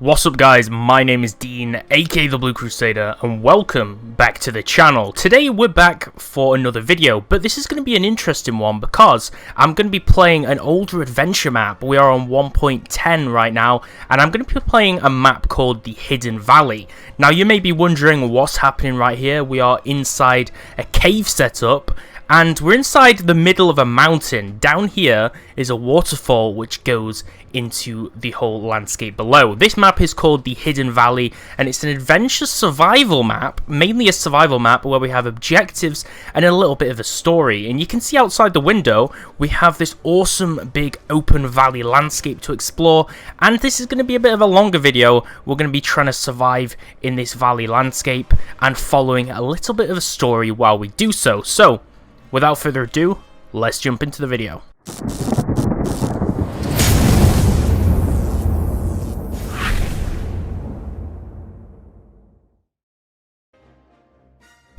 What's up guys, my name is Dean, aka the Blue Crusader, and welcome back to the channel. Today we're back for another video, but this is going to be an interesting one because I'm going to be playing an older adventure map. We are on 1.10 right now, and I'm going to be playing a map called the Hidden Valley. Now you may be wondering what's happening right here. We are inside a cave setup, and we're inside the middle of a mountain. Down here is a waterfall which goes into the whole landscape below. This map is called the Hidden Valley, and it's an adventure survival map, mainly a survival map where we have objectives and a little bit of a story. And you can see outside the window we have this awesome big open valley landscape to explore, and this is going to be a bit of a longer video. We're going to be trying to survive in this valley landscape and following a little bit of a story while we do so. So without further ado, let's jump into the video.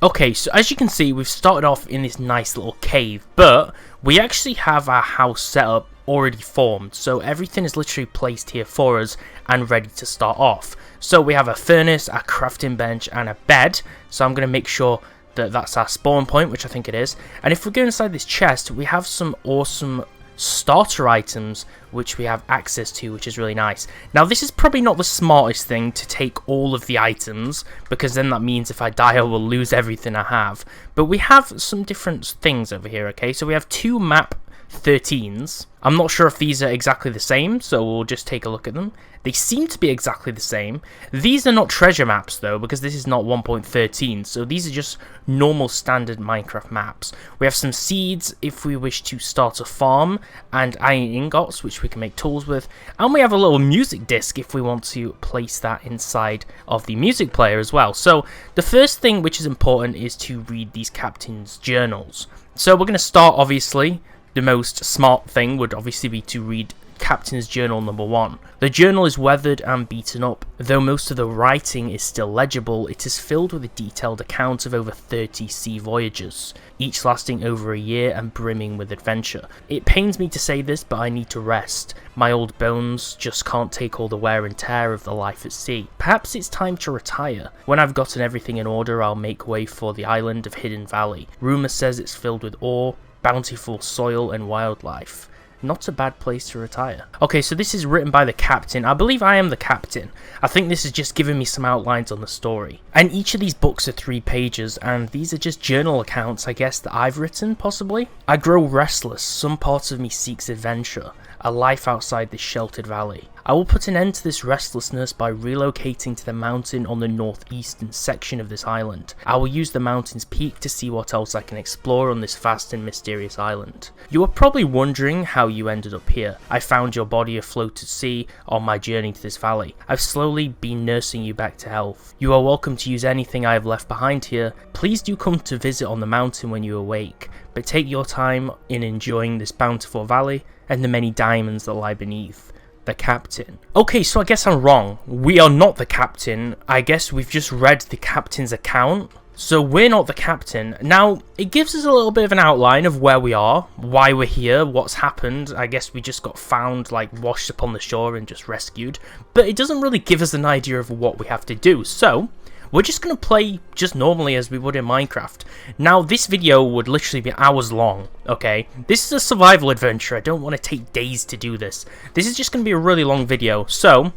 Okay, so as you can see, we've started off in this nice little cave, but we actually have our house set up already formed, so everything is literally placed here for us and ready to start off. So we have a furnace, a crafting bench, and a bed, so I'm going to make sure that that's our spawn point, which I think it is. And if we go inside this chest, we have some awesome starter items which we have access to, which is really nice. Now this is probably not the smartest thing to take all of the items, because then that means if I die I will lose everything I have, but we have some different things over here. Okay, so we have two map 13s. I'm not sure if these are exactly the same, so we'll just take a look at them. They seem to be exactly the same. These are not treasure maps though, because this is not 1.13, so these are just normal standard Minecraft maps. We have some seeds if we wish to start a farm, and iron ingots which we can make tools with, and we have a little music disc if we want to place that inside of the music player as well. So the first thing which is important is to read these captain's journals. So we're going to start, obviously. The most smart thing would obviously be to read Captain's Journal number 1. The journal is weathered and beaten up. Though most of the writing is still legible, it is filled with a detailed account of over 30 sea voyages, each lasting over a year and brimming with adventure. It pains me to say this, but I need to rest. My old bones just can't take all the wear and tear of the life at sea. Perhaps it's time to retire. When I've gotten everything in order, I'll make way for the island of Hidden Valley. Rumour says it's filled with ore, bountiful soil and wildlife. Not a bad place to retire. Okay, so this is written by the captain. I believe I am the captain. I think this is just giving me some outlines on the story. And each of these books are 3 pages, and these are just journal accounts, I guess, that I've written, possibly. I grow restless. Some part of me seeks adventure, a life outside this sheltered valley. I will put an end to this restlessness by relocating to the mountain on the northeastern section of this island. I will use the mountain's peak to see what else I can explore on this vast and mysterious island. You are probably wondering how you ended up here. I found your body afloat at sea on my journey to this valley. I've slowly been nursing you back to health. You are welcome to use anything I have left behind here. Please do come to visit on the mountain when you awake, but take your time in enjoying this bountiful valley and the many diamonds that lie beneath. The captain. Okay, so I guess I'm wrong. We are not the captain. I guess we've just read the captain's account. So we're not the captain. Now, it gives us a little bit of an outline of where we are, why we're here, what's happened. I guess we just got found, like, washed up on the shore and just rescued. But it doesn't really give us an idea of what we have to do. So we're just going to play just normally as we would in Minecraft. Now, this video would literally be hours long, okay? This is a survival adventure. I don't want to take days to do this. This is just going to be a really long video. So,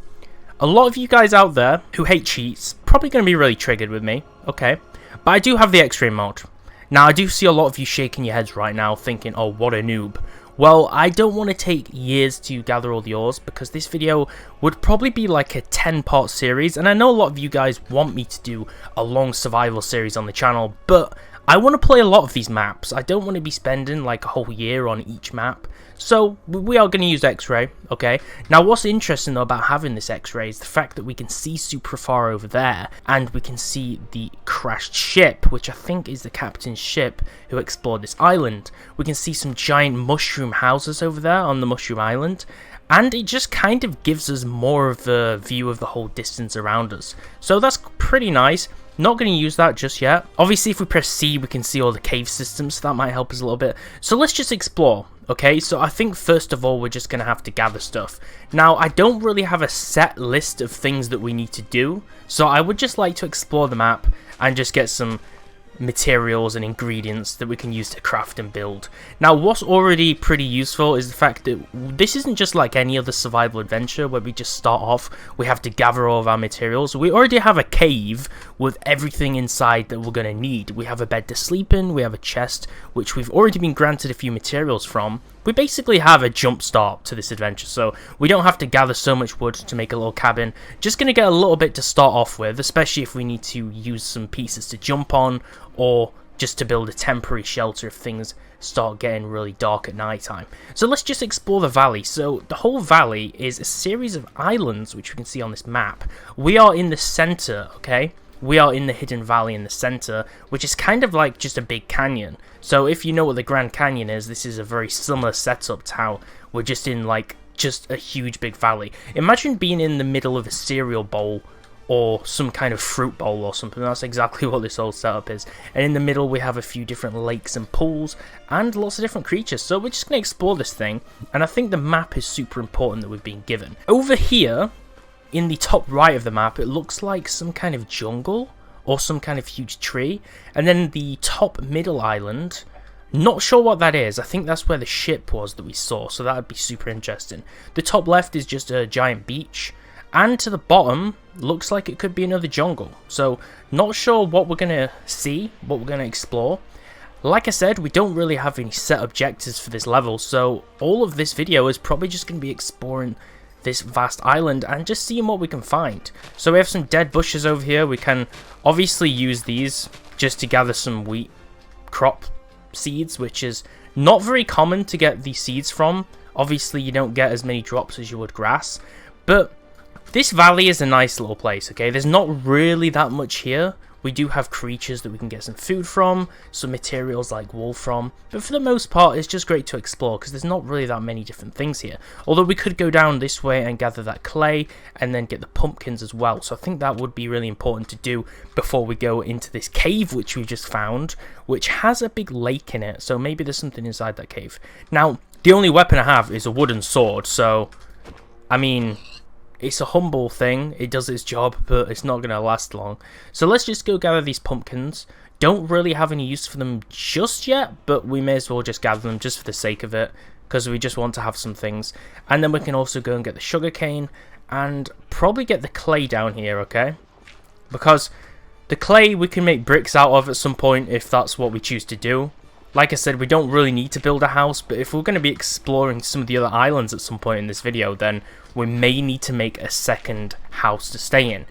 a lot of you guys out there who hate cheats, probably going to be really triggered with me, okay? But I do have the X-ray mod. Now, I do see a lot of you shaking your heads right now thinking, oh, what a noob. Well, I don't want to take years to gather all the ores, because this video would probably be like a 10-part series, and I know a lot of you guys want me to do a long survival series on the channel, but I want to play a lot of these maps. I don't want to be spending like a whole year on each map. So we are going to use X-ray, okay? Now what's interesting though about having this X-ray is the fact that we can see super far over there, and we can see the crashed ship, which I think is the captain's ship who explored this island. We can see some giant mushroom houses over there on the mushroom island, and it just kind of gives us more of a view of the whole distance around us. So that's pretty nice. Not going to use that just yet. Obviously, if we press C, we can see all the cave systems, so that might help us a little bit. So let's just explore. Okay, so I think first of all we're just going to have to gather stuff. Now, I don't really have a set list of things that we need to do, so I would just like to explore the map and just get some materials and ingredients that we can use to craft and build. Now, what's already pretty useful is the fact that this isn't just like any other survival adventure where we just start off, we have to gather all of our materials. We already have a cave with everything inside that we're going to need. We have a bed to sleep in, we have a chest, which we've already been granted a few materials from. We basically have a jump start to this adventure, so we don't have to gather so much wood to make a little cabin. Just going to get a little bit to start off with, especially if we need to use some pieces to jump on, or just to build a temporary shelter if things start getting really dark at night time. So let's just explore the valley. So the whole valley is a series of islands, which we can see on this map. We are in the center, okay? We are in the hidden valley in the center, which is kind of like just a big canyon. So if you know what the Grand Canyon is, this is a very similar setup to how we're just in like just a huge big valley. Imagine being in the middle of a cereal bowl or some kind of fruit bowl or something. That's exactly what this whole setup is. And in the middle we have a few different lakes and pools and lots of different creatures. So we're just going to explore this thing, and I think the map is super important that we've been given. Over here in the top right of the map, it looks like some kind of jungle or some kind of huge tree. And then the top middle island, not sure what that is. I think that's where the ship was that we saw, so that would be super interesting. The top left is just a giant beach, and to the bottom looks like it could be another jungle. So not sure what we're gonna see, what we're gonna explore. Like I said, we don't really have any set objectives for this level, so all of this video is probably just gonna be exploring this vast island and just seeing what we can find. So we have some dead bushes over here. We can obviously use these just to gather some wheat crop seeds, which is not very common to get these seeds from. Obviously you don't get as many drops as you would grass, but this valley is a nice little place, okay? There's not really that much here. We do have creatures that we can get some food from, some materials like wool from, but for the most part it's just great to explore because there's not really that many different things here. Although we could go down this way and gather that clay and then get the pumpkins as well, so I think that would be really important to do before we go into this cave which we just found, which has a big lake in it, so maybe there's something inside that cave. Now, the only weapon I have is a wooden sword, so I mean, it's a humble thing, it does its job, but it's not going to last long. So let's just go gather these pumpkins. Don't really have any use for them just yet, but we may as well just gather them just for the sake of it, because we just want to have some things. And then we can also go and get the sugarcane, and probably get the clay down here, okay? Because the clay we can make bricks out of at some point if that's what we choose to do. Like I said, we don't really need to build a house, but if we're going to be exploring some of the other islands at some point in this video, then we may need to make a second house to stay in.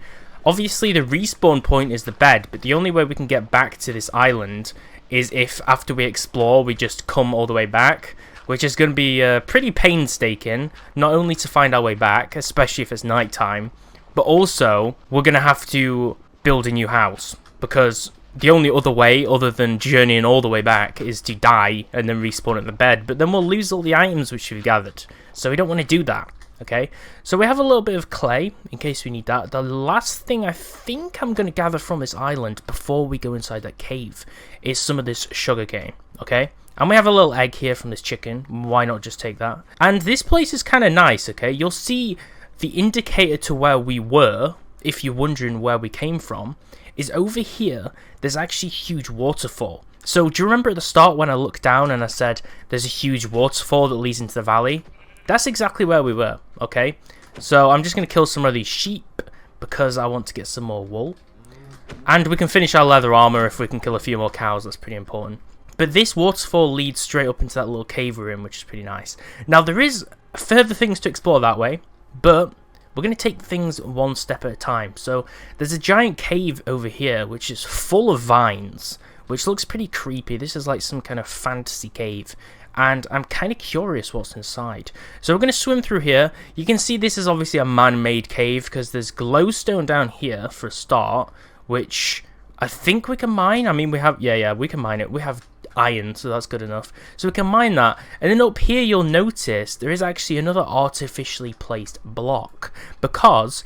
Obviously, the respawn point is the bed, but the only way we can get back to this island is if, after we explore, we just come all the way back, which is going to be pretty painstaking, not only to find our way back, especially if it's nighttime, but also we're going to have to build a new house, because the only other way, other than journeying all the way back, is to die and then respawn at the bed. But then we'll lose all the items which we've gathered. So we don't want to do that, okay? So we have a little bit of clay, in case we need that. The last thing I think I'm going to gather from this island before we go inside that cave is some of this sugarcane, okay? And we have a little egg here from this chicken. Why not just take that? And this place is kind of nice, okay? You'll see the indicator to where we were, if you're wondering where we came from, is over here. There's actually a huge waterfall. So do you remember at the start when I looked down and I said there's a huge waterfall that leads into the valley? That's exactly where we were, okay? So I'm just going to kill some of these sheep because I want to get some more wool. And we can finish our leather armor if we can kill a few more cows. That's pretty important. But this waterfall leads straight up into that little cave we're in, which is pretty nice. Now there is further things to explore that way, but we're going to take things one step at a time. So there's a giant cave over here which is full of vines, which looks pretty creepy. This is like some kind of fantasy cave, and I'm kind of curious what's inside. So we're going to swim through here. You can see this is obviously a man-made cave because there's glowstone down here for a start, which I think we can mine. I mean, we have, yeah, we can mine it. We have iron, so that's good enough. So we can mine that. And then up here you'll notice there is actually another artificially placed block, because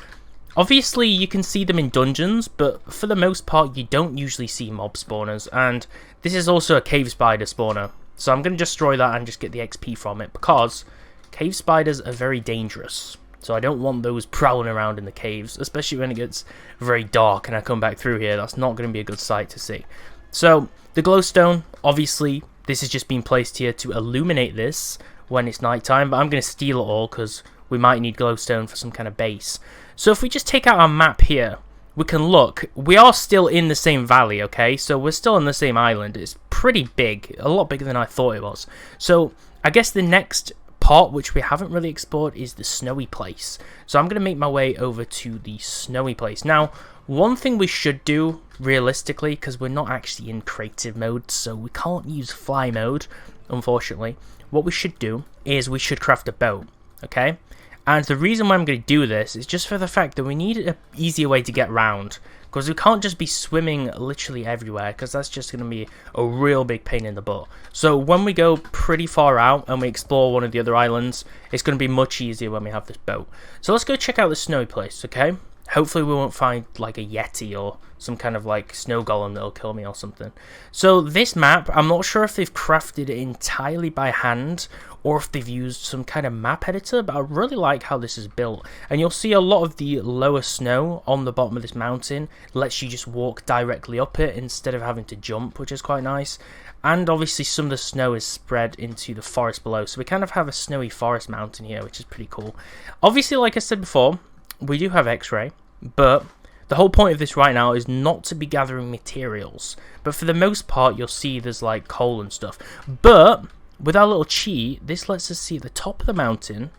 obviously you can see them in dungeons, but for the most part you don't usually see mob spawners, and this is also a cave spider spawner. So I'm going to destroy that and just get the XP from it, because cave spiders are very dangerous. So I don't want those prowling around in the caves, especially when it gets very dark and I come back through here. That's not going to be a good sight to see. So the glowstone, obviously, this has just been placed here to illuminate this when it's nighttime, but I'm going to steal it all because we might need glowstone for some kind of base. So if we just take out our map here, we can look. We are still in the same valley, okay? So we're still on the same island. It's pretty big, a lot bigger than I thought it was. So I guess the next part, which we haven't really explored, is the snowy place. So I'm going to make my way over to the snowy place. Now, one thing we should do, realistically, because we're not actually in creative mode, so we can't use fly mode, unfortunately. What we should do is we should craft a boat, okay? And the reason why I'm going to do this is just for the fact that we need an easier way to get round. Because we can't just be swimming literally everywhere, because that's just going to be a real big pain in the butt. So when we go pretty far out and we explore one of the other islands, it's going to be much easier when we have this boat. So let's go check out the snowy place, okay? Hopefully we won't find like a yeti or some kind of like snow golem that'll kill me or something. So this map, I'm not sure if they've crafted it entirely by hand or if they've used some kind of map editor, but I really like how this is built. And you'll see a lot of the lower snow on the bottom of this mountain lets you just walk directly up it instead of having to jump, which is quite nice. And obviously some of the snow is spread into the forest below, so we kind of have a snowy forest mountain here, which is pretty cool. Obviously, like I said before, we do have X-ray, but the whole point of this right now is not to be gathering materials. But for the most part, you'll see there's like coal and stuff. But with our little cheat, this lets us see the top of the mountain,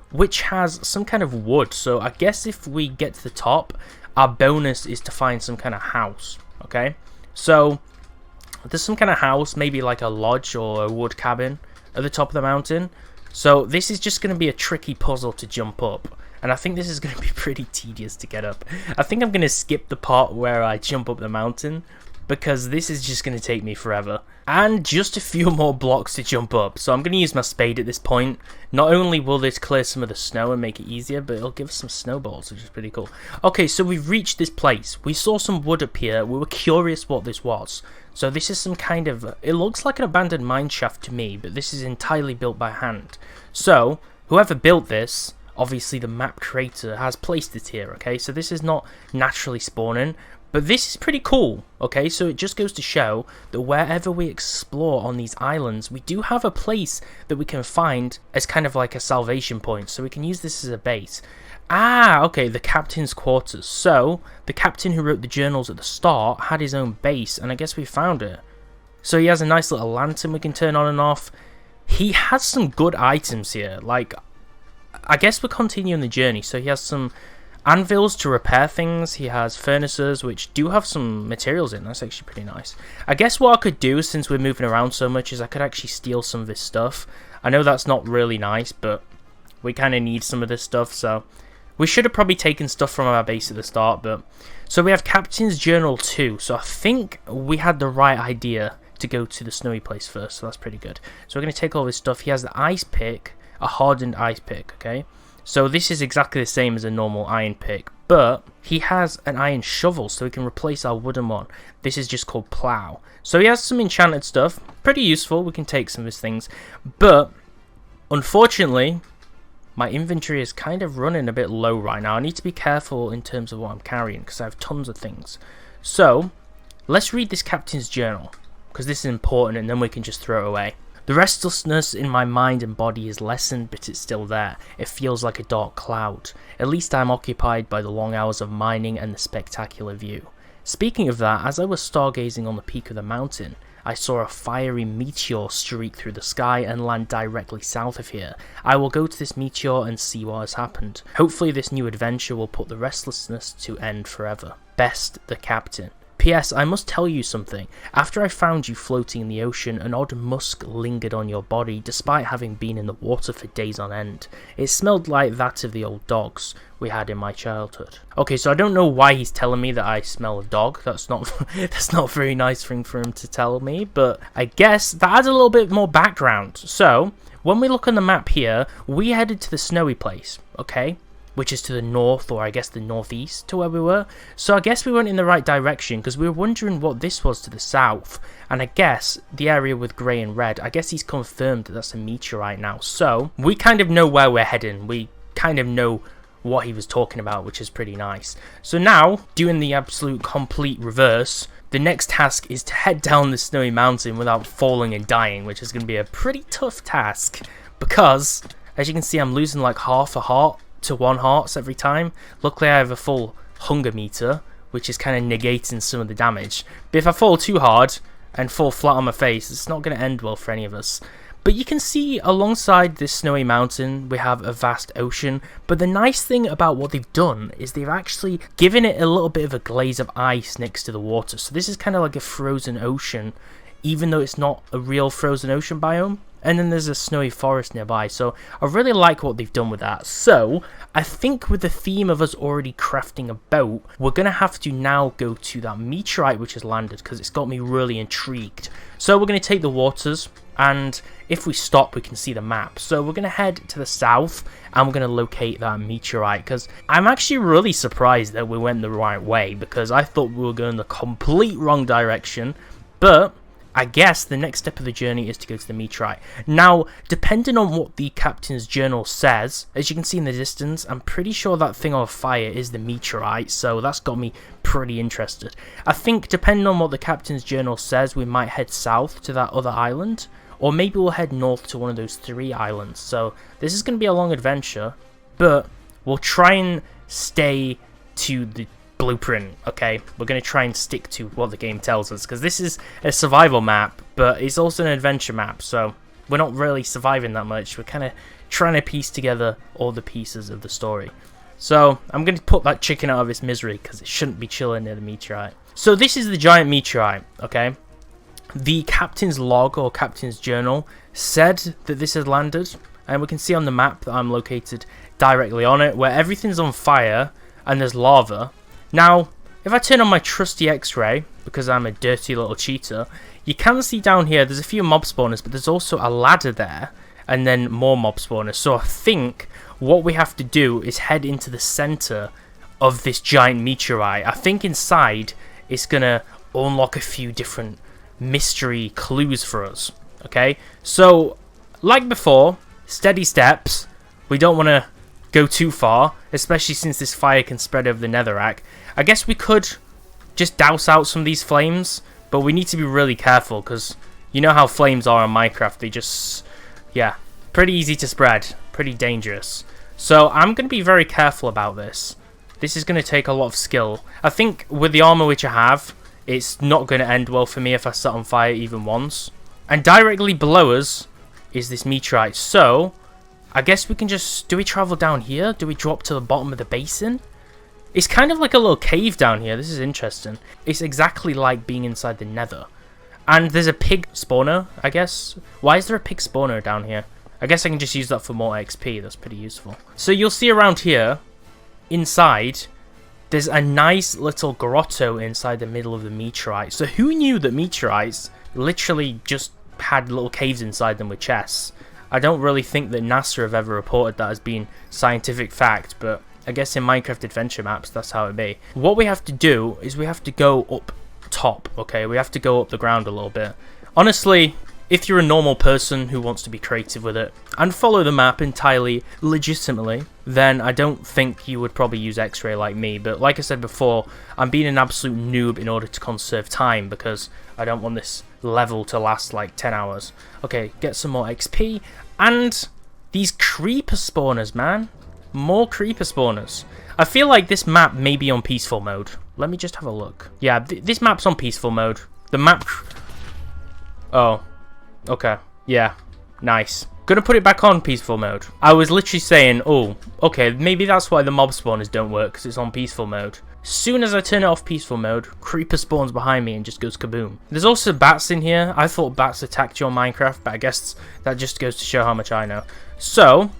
which has some kind of wood. So I guess if we get to the top, our bonus is to find some kind of house, okay? So there's some kind of house, maybe like a lodge or a wood cabin at the top of the mountain. So this is just going to be a tricky puzzle to jump up. And I think this is going to be pretty tedious to get up. I think I'm going to skip the part where I jump up the mountain, because this is just going to take me forever. And just a few more blocks to jump up. So I'm going to use my spade at this point. Not only will this clear some of the snow and make it easier, but it'll give us some snowballs, which is pretty cool. Okay, so we've reached this place. We saw some wood up here. We were curious what this was. So this is some kind of... It looks like an abandoned mineshaft to me, but this is entirely built by hand. So whoever built this... Obviously the map creator has placed it here, okay? So this is not naturally spawning, but this is pretty cool, okay? So it just goes to show that wherever we explore on these islands, we do have a place that we can find as kind of like a salvation point. So we can use this as a base. Ah, okay, the captain's quarters. So the captain who wrote the journals at the start had his own base, and I guess we found it. So he has a nice little lantern we can turn on and off. He has some good items here, like... I guess we're continuing the journey. So he has some anvils to repair things. He has furnaces, which do have some materials in. That's actually pretty nice. I guess what I could do, since we're moving around so much, is I could actually steal some of this stuff. I know that's not really nice, but we kind of need some of this stuff. So we should have probably taken stuff from our base at the start. But so we have Captain's Journal 2. So I think we had the right idea to go to the snowy place first. So that's pretty good. So we're going to take all this stuff. He has the ice pick. A hardened ice pick, okay? So this is exactly the same as a normal iron pick, but he has an iron shovel, so we can replace our wooden one. This is just called plow. So he has some enchanted stuff, pretty useful. We can take some of his things, but unfortunately, my inventory is kind of running a bit low right now. I need to be careful in terms of what I'm carrying, because I have tons of things. So let's read this captain's journal, because this is important, and then we can just throw it away. The restlessness in my mind and body is lessened, but it's still there. It feels like a dark cloud. At least I'm occupied by the long hours of mining and the spectacular view. Speaking of that, as I was stargazing on the peak of the mountain, I saw a fiery meteor streak through the sky and land directly south of here. I will go to this meteor and see what has happened. Hopefully this new adventure will put the restlessness to end forever. Best, the captain. P.S. I must tell you something. After I found you floating in the ocean, an odd musk lingered on your body despite having been in the water for days on end. It smelled like that of the old dogs we had in my childhood. Okay, so I don't know why he's telling me that I smell of dog. That's not that's not a very nice thing for him to tell me, but I guess that adds a little bit more background. So, when we look on the map here, we headed to the snowy place, okay? which is to the north, or I guess the northeast to where we were. So I guess we went in the right direction, because we were wondering what this was to the south. And I guess the area with grey and red, I guess he's confirmed that that's a meteorite now. So we kind of know where we're heading. We kind of know what he was talking about, which is pretty nice. So now, doing the absolute complete reverse, the next task is to head down the snowy mountain without falling and dying, which is going to be a pretty tough task, because as you can see, I'm losing like half a heart to 1 hearts every time. Luckily I have a full hunger meter, which is kind of negating some of the damage. But if I fall too hard and fall flat on my face, it's not going to end well for any of us. But you can see alongside this snowy mountain we have a vast ocean, but the nice thing about what they've done is they've actually given it a little bit of a glaze of ice next to the water. So this is kind of like a frozen ocean, even though it's not a real frozen ocean biome. And then there's a snowy forest nearby, so I really like what they've done with that. So I think with the theme of us already crafting a boat, we're going to have to now go to that meteorite which has landed, because it's got me really intrigued. So we're going to take the waters, and if we stop we can see the map. So we're going to head to the south and we're going to locate that meteorite, because I'm actually really surprised that we went the right way, because I thought we were going the complete wrong direction. But I guess the next step of the journey is to go to the meteorite. Now, depending on what the captain's journal says, as you can see in the distance, I'm pretty sure that thing on fire is the meteorite, so that's got me pretty interested. I think depending on what the captain's journal says, we might head south to that other island, or maybe we'll head north to one of those 3 islands. So this is going to be a long adventure, but we'll try and stay to the blueprint. Okay, we're going to try and stick to what the game tells us, because this is a survival map, but it's also an adventure map, so we're not really surviving that much. We're kind of trying to piece together all the pieces of the story. So I'm going to put that chicken out of its misery, because it shouldn't be chilling near the meteorite. So this is the giant meteorite. Okay, the captain's log or captain's journal said that this had landed, and we can see on the map that I'm located directly on it, where everything's on fire and there's lava. Now, if I turn on my trusty X-ray, because I'm a dirty little cheater, you can see down here there's a few mob spawners, but there's also a ladder there, and then more mob spawners. So I think what we have to do is head into the center of this giant meteorite. I think inside it's going to unlock a few different mystery clues for us. Okay, so like before, steady steps. We don't want to go too far, especially since this fire can spread over the netherrack. I guess we could just douse out some of these flames, but we need to be really careful, because you know how flames are in Minecraft. They just, yeah, pretty easy to spread, pretty dangerous. So I'm going to be very careful about this. This is going to take a lot of skill. I think with the armor which I have, it's not going to end well for me if I set on fire even once. And directly below us is this meteorite, so I guess we can just, do we travel down here? Do we drop to the bottom of the basin? It's kind of like a little cave down here. This is interesting. It's exactly like being inside the nether. And there's a pig spawner, I guess. Why is there a pig spawner down here? I guess I can just use that for more XP. That's pretty useful. So you'll see around here, inside, there's a nice little grotto inside the middle of the meteorite. So who knew that meteorites literally just had little caves inside them with chests? I don't really think that NASA have ever reported that as being scientific fact, but I guess in Minecraft adventure maps, that's how it be. What we have to do is we have to go up top, okay? We have to go up the ground a little bit. Honestly, if you're a normal person who wants to be creative with it and follow the map entirely legitimately, then I don't think you would probably use X-ray like me. But like I said before, I'm being an absolute noob in order to conserve time, because I don't want this level to last like 10 hours. Okay, get some more XP. And these creeper spawners, man. More creeper spawners. I feel like this map may be on peaceful mode. Let me just have a look. Yeah, this map's on peaceful mode. The map... Oh. Okay. Yeah. Nice. Gonna put it back on peaceful mode. I was literally saying, oh, okay, maybe that's why the mob spawners don't work, because it's on peaceful mode. Soon as I turn it off peaceful mode, creeper spawns behind me and just goes kaboom. There's also bats in here. I thought bats attacked you on Minecraft, but I guess that just goes to show how much I know. So,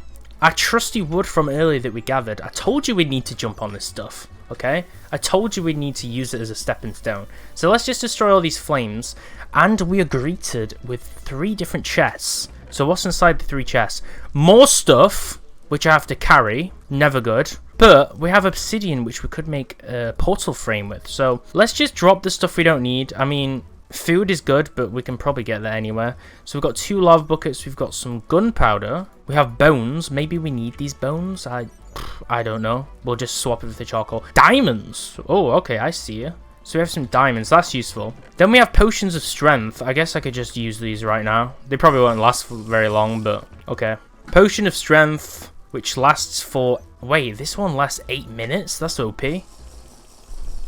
our trusty wood from earlier that we gathered, I told you we'd need to jump on this stuff, okay? I told you we'd need to use it as a stepping stone. So let's just destroy all these flames, and we are greeted with 3 different chests. So what's inside the 3 chests? More stuff, which I have to carry, never good. But we have obsidian, which we could make a portal frame with. So let's just drop the stuff we don't need. I mean, food is good, but we can probably get there anywhere. So we've got 2 lava buckets. We've got some gunpowder. We have bones. Maybe we need these bones. I don't know. We'll just swap it with the charcoal. Diamonds. Oh, okay. I see you. So we have some diamonds. That's useful. Then we have potions of strength. I guess I could just use these right now. They probably won't last for very long, but okay. Potion of strength, which lasts for... Wait, this one lasts 8 minutes? That's OP.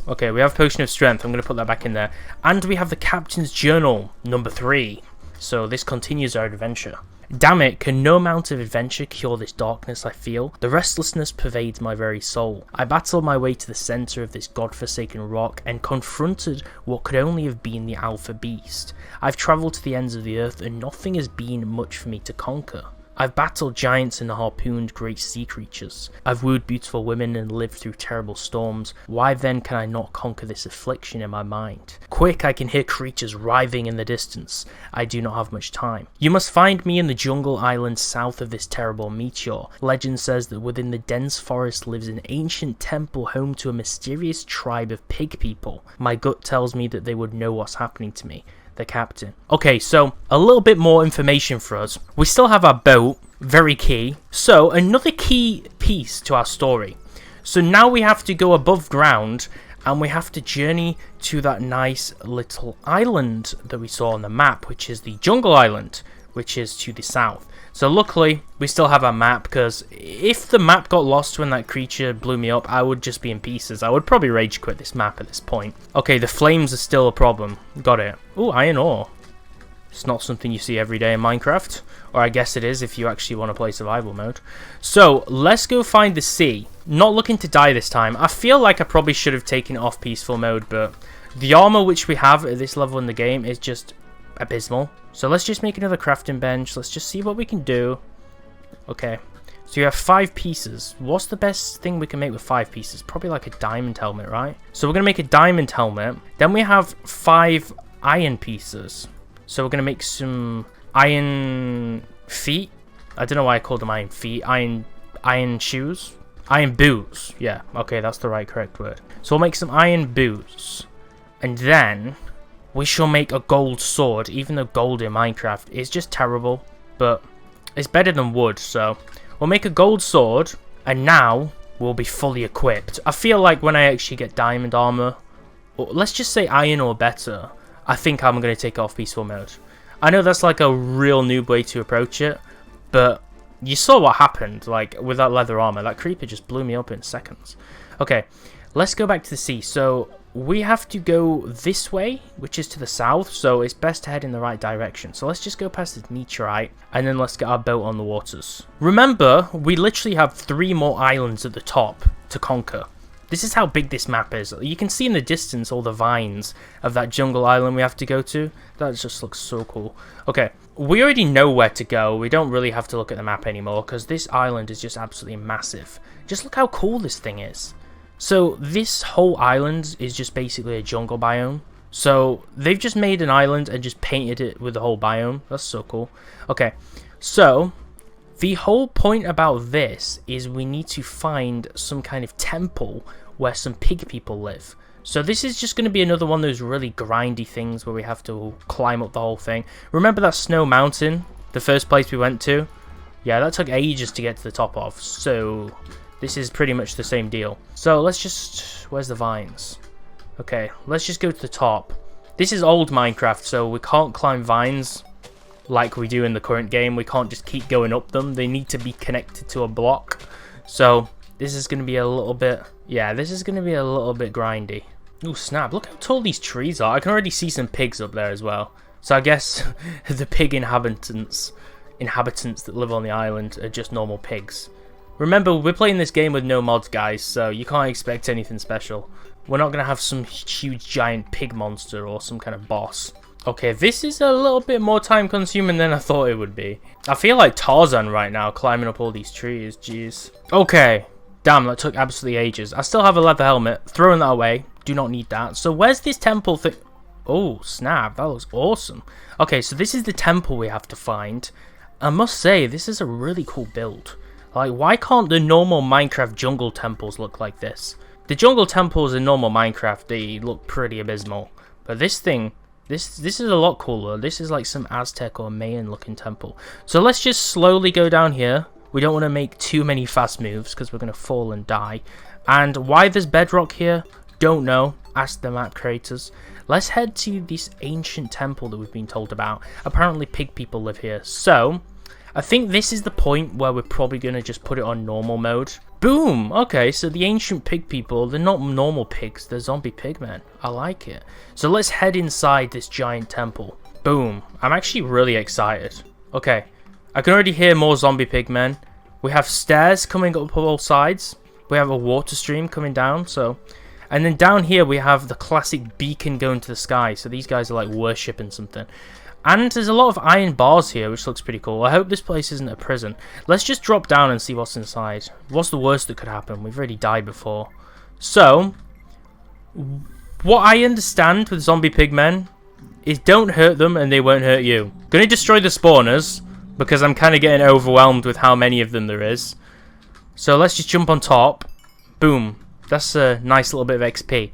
Okay, we have potion of strength. I'm going to put that back in there. And we have the captain's journal, number 3. So this continues our adventure. Damn it, can no amount of adventure cure this darkness I feel? The restlessness pervades my very soul. I battled my way to the centre of this godforsaken rock and confronted what could only have been the alpha beast. I've travelled to the ends of the earth and nothing has been much for me to conquer. I've battled giants and harpooned great sea creatures. I've wooed beautiful women and lived through terrible storms. Why then can I not conquer this affliction in my mind? Quick, I can hear creatures writhing in the distance. I do not have much time. You must find me in the jungle island south of this terrible meteor. Legend says that within the dense forest lives an ancient temple home to a mysterious tribe of pig people. My gut tells me that they would know what's happening to me. The captain. Okay, so a little bit more information for us. We still have our boat, very key. So another key piece to our story. So now we have to go above ground and we have to journey to that nice little island that we saw on the map, which is the jungle island, which is to the south. So luckily, we still have our map, because if the map got lost when that creature blew me up, I would just be in pieces. I would probably rage quit this map at this point. Okay, the flames are still a problem. Got it. Oh, iron ore. It's not something you see every day in Minecraft. Or I guess it is if you actually want to play survival mode. So, let's go find the sea. Not looking to die this time. I feel like I probably should have taken it off peaceful mode, but the armor which we have at this level in the game is just abysmal. So let's just make another crafting bench. Let's just see what we can do. Okay. So you have 5 pieces. What's the best thing we can make with 5 pieces? Probably like a diamond helmet, right? So we're going to make a diamond helmet. Then we have 5 iron pieces. So we're going to make some iron feet. I don't know why I called them iron feet. Iron shoes. Iron boots. Yeah, okay, that's the correct word. So we'll make some iron boots. And then we shall make a gold sword, even though gold in Minecraft is just terrible, but it's better than wood, so we'll make a gold sword, and now we'll be fully equipped. I feel like when I actually get diamond armor, or let's just say iron or better, I think I'm going to take it off peaceful mode. I know that's like a real noob way to approach it, but you saw what happened, like with that leather armor. That creeper just blew me up in seconds. Okay, let's go back to the sea. So we have to go this way, which is to the south, so it's best to head in the right direction. So let's just go past this meteorite, and then let's get our boat on the waters. Remember, we literally have 3 more islands at the top to conquer. This is how big this map is. You can see in the distance all the vines of that jungle island we have to go to. That just looks so cool. Okay, we already know where to go. We don't really have to look at the map anymore, because this island is just absolutely massive. Just look how cool this thing is. So this whole island is just basically a jungle biome. So they've just made an island and just painted it with the whole biome. That's so cool. Okay, so the whole point about this is we need to find some kind of temple where some pig people live. So this is just going to be another one of those really grindy things where we have to climb up the whole thing. Remember that snow mountain, the first place we went to? Yeah, that took ages to get to the top of. So this is pretty much the same deal. So let's just... Where's the vines? Okay, let's just go to the top. This is old Minecraft, so we can't climb vines like we do in the current game. We can't just keep going up them. They need to be connected to a block. So this is going to be a little bit... Yeah, this is going to be a little bit grindy. Ooh, snap. Look how tall these trees are. I can already see some pigs up there as well. So I guess the pig inhabitants that live on the island are just normal pigs. Remember, we're playing this game with no mods, guys, so you can't expect anything special. We're not going to have some huge giant pig monster or some kind of boss. Okay, this is a little bit more time consuming than I thought it would be. I feel like Tarzan right now, climbing up all these trees, jeez. Okay, damn, that took absolutely ages. I still have a leather helmet, throwing that away, do not need that. So where's this temple thing? Oh, snap, that looks awesome. Okay, so this is the temple we have to find. I must say, this is a really cool build. Like, why can't the normal Minecraft jungle temples look like this? The jungle temples in normal Minecraft, they look pretty abysmal. But this thing, this is a lot cooler. This is like some Aztec or Mayan looking temple. So let's just slowly go down here. We don't want to make too many fast moves because we're going to fall and die. And why there's bedrock here, don't know. Ask the map creators. Let's head to this ancient temple that we've been told about. Apparently pig people live here. So I think this is the point where we're probably going to just put it on normal mode. Boom! Okay, so the ancient pig people, they're not normal pigs, they're zombie pigmen. I like it. So let's head inside this giant temple. Boom. I'm actually really excited. Okay, I can already hear more zombie pigmen. We have stairs coming up all sides. We have a water stream coming down, so... And then down here we have the classic beacon going to the sky. So these guys are like worshipping something. And there's a lot of iron bars here, which looks pretty cool. I hope this place isn't a prison. Let's just drop down and see what's inside. What's the worst that could happen? We've already died before. So, what I understand with zombie pigmen is don't hurt them and they won't hurt you. Gonna destroy the spawners, because I'm kind of getting overwhelmed with how many of them there is. So let's just jump on top. Boom. That's a nice little bit of XP.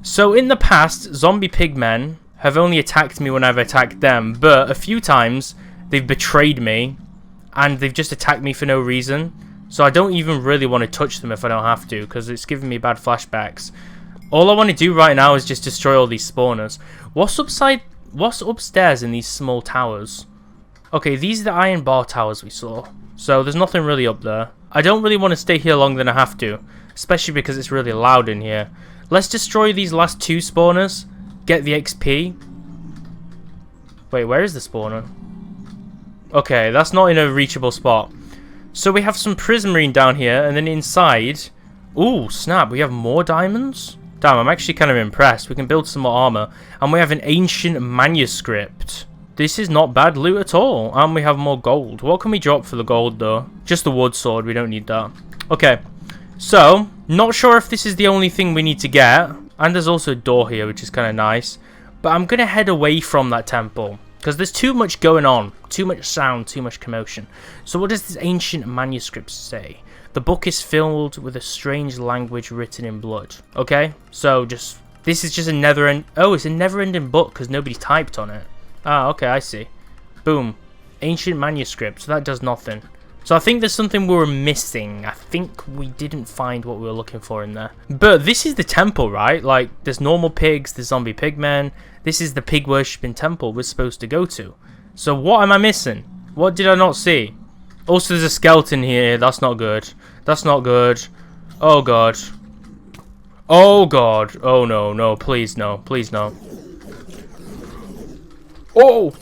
So in the past, zombie pigmen have only attacked me when I've attacked them, but a few times they've betrayed me and they've just attacked me for no reason. So I don't even really want to touch them if I don't have to, because it's giving me bad flashbacks. All I want to do right now is just destroy all these spawners. What's upstairs in these small towers? Okay, these are the iron bar towers we saw. So there's nothing really up there. I don't really want to stay here longer than I have to, especially because it's really loud in here. Let's destroy these last two spawners, get the XP. Wait, where is the spawner? Okay, that's not in a reachable spot. So we have some prismarine down here, and then inside... Ooh, snap, we have more diamonds? Damn, I'm actually kind of impressed. We can build some more armor. And we have an ancient manuscript. This is not bad loot at all. And we have more gold. What can we drop for the gold, though? Just the wood sword, we don't need that. Okay, so, not sure if this is the only thing we need to get. And there's also a door here, which is kind of nice. But I'm going to head away from that temple, because there's too much going on. Too much sound, too much commotion. So what does this ancient manuscript say? The book is filled with a strange language written in blood. Okay, so just... This is just a never-end... Oh, it's a never-ending book, because nobody typed on it. Ah, okay, I see. Boom. Ancient manuscript, so that does nothing. So I think there's something we were missing. I think we didn't find what we were looking for in there. But this is the temple, right? Like, there's normal pigs, there's zombie pigmen. This is the pig worshipping temple we're supposed to go to. So what am I missing? What did I not see? Also, there's a skeleton here. That's not good. That's not good. Oh, God. Oh, God. Oh, no, no. Please, no. Please, no. Oh!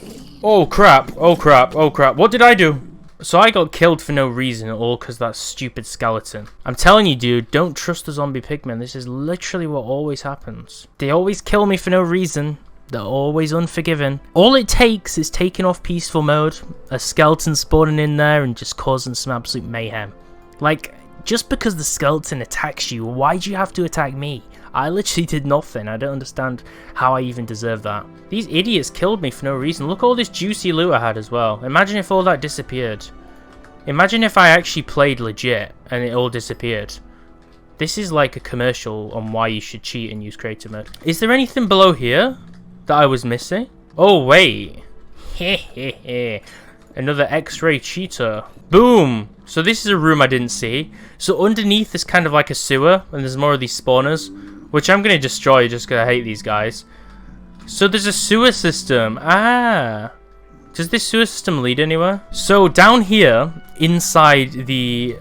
Oh, crap. Oh, crap. Oh, crap. What did I do? So I got killed for no reason at all because that stupid skeleton. I'm telling you, dude, don't trust the zombie pigmen. This is literally what always happens. They always kill me for no reason. They're always unforgiving. All it takes is taking off peaceful mode, a skeleton spawning in there and just causing some absolute mayhem. Like, just because the skeleton attacks you, why do you have to attack me? I literally did nothing. I don't understand how I even deserve that. These idiots killed me for no reason. Look at all this juicy loot I had as well. Imagine if all that disappeared. Imagine if I actually played legit and it all disappeared. This is like a commercial on why you should cheat and use creative mode. Is there anything below here that I was missing? Oh, wait. Hehehe. Another X-ray cheater. Boom! So this is a room I didn't see. So underneath is kind of like a sewer, and there's more of these spawners, which I'm going to destroy just because I hate these guys. So there's a sewer system. Ah! Does this sewer system lead anywhere? So down here, inside the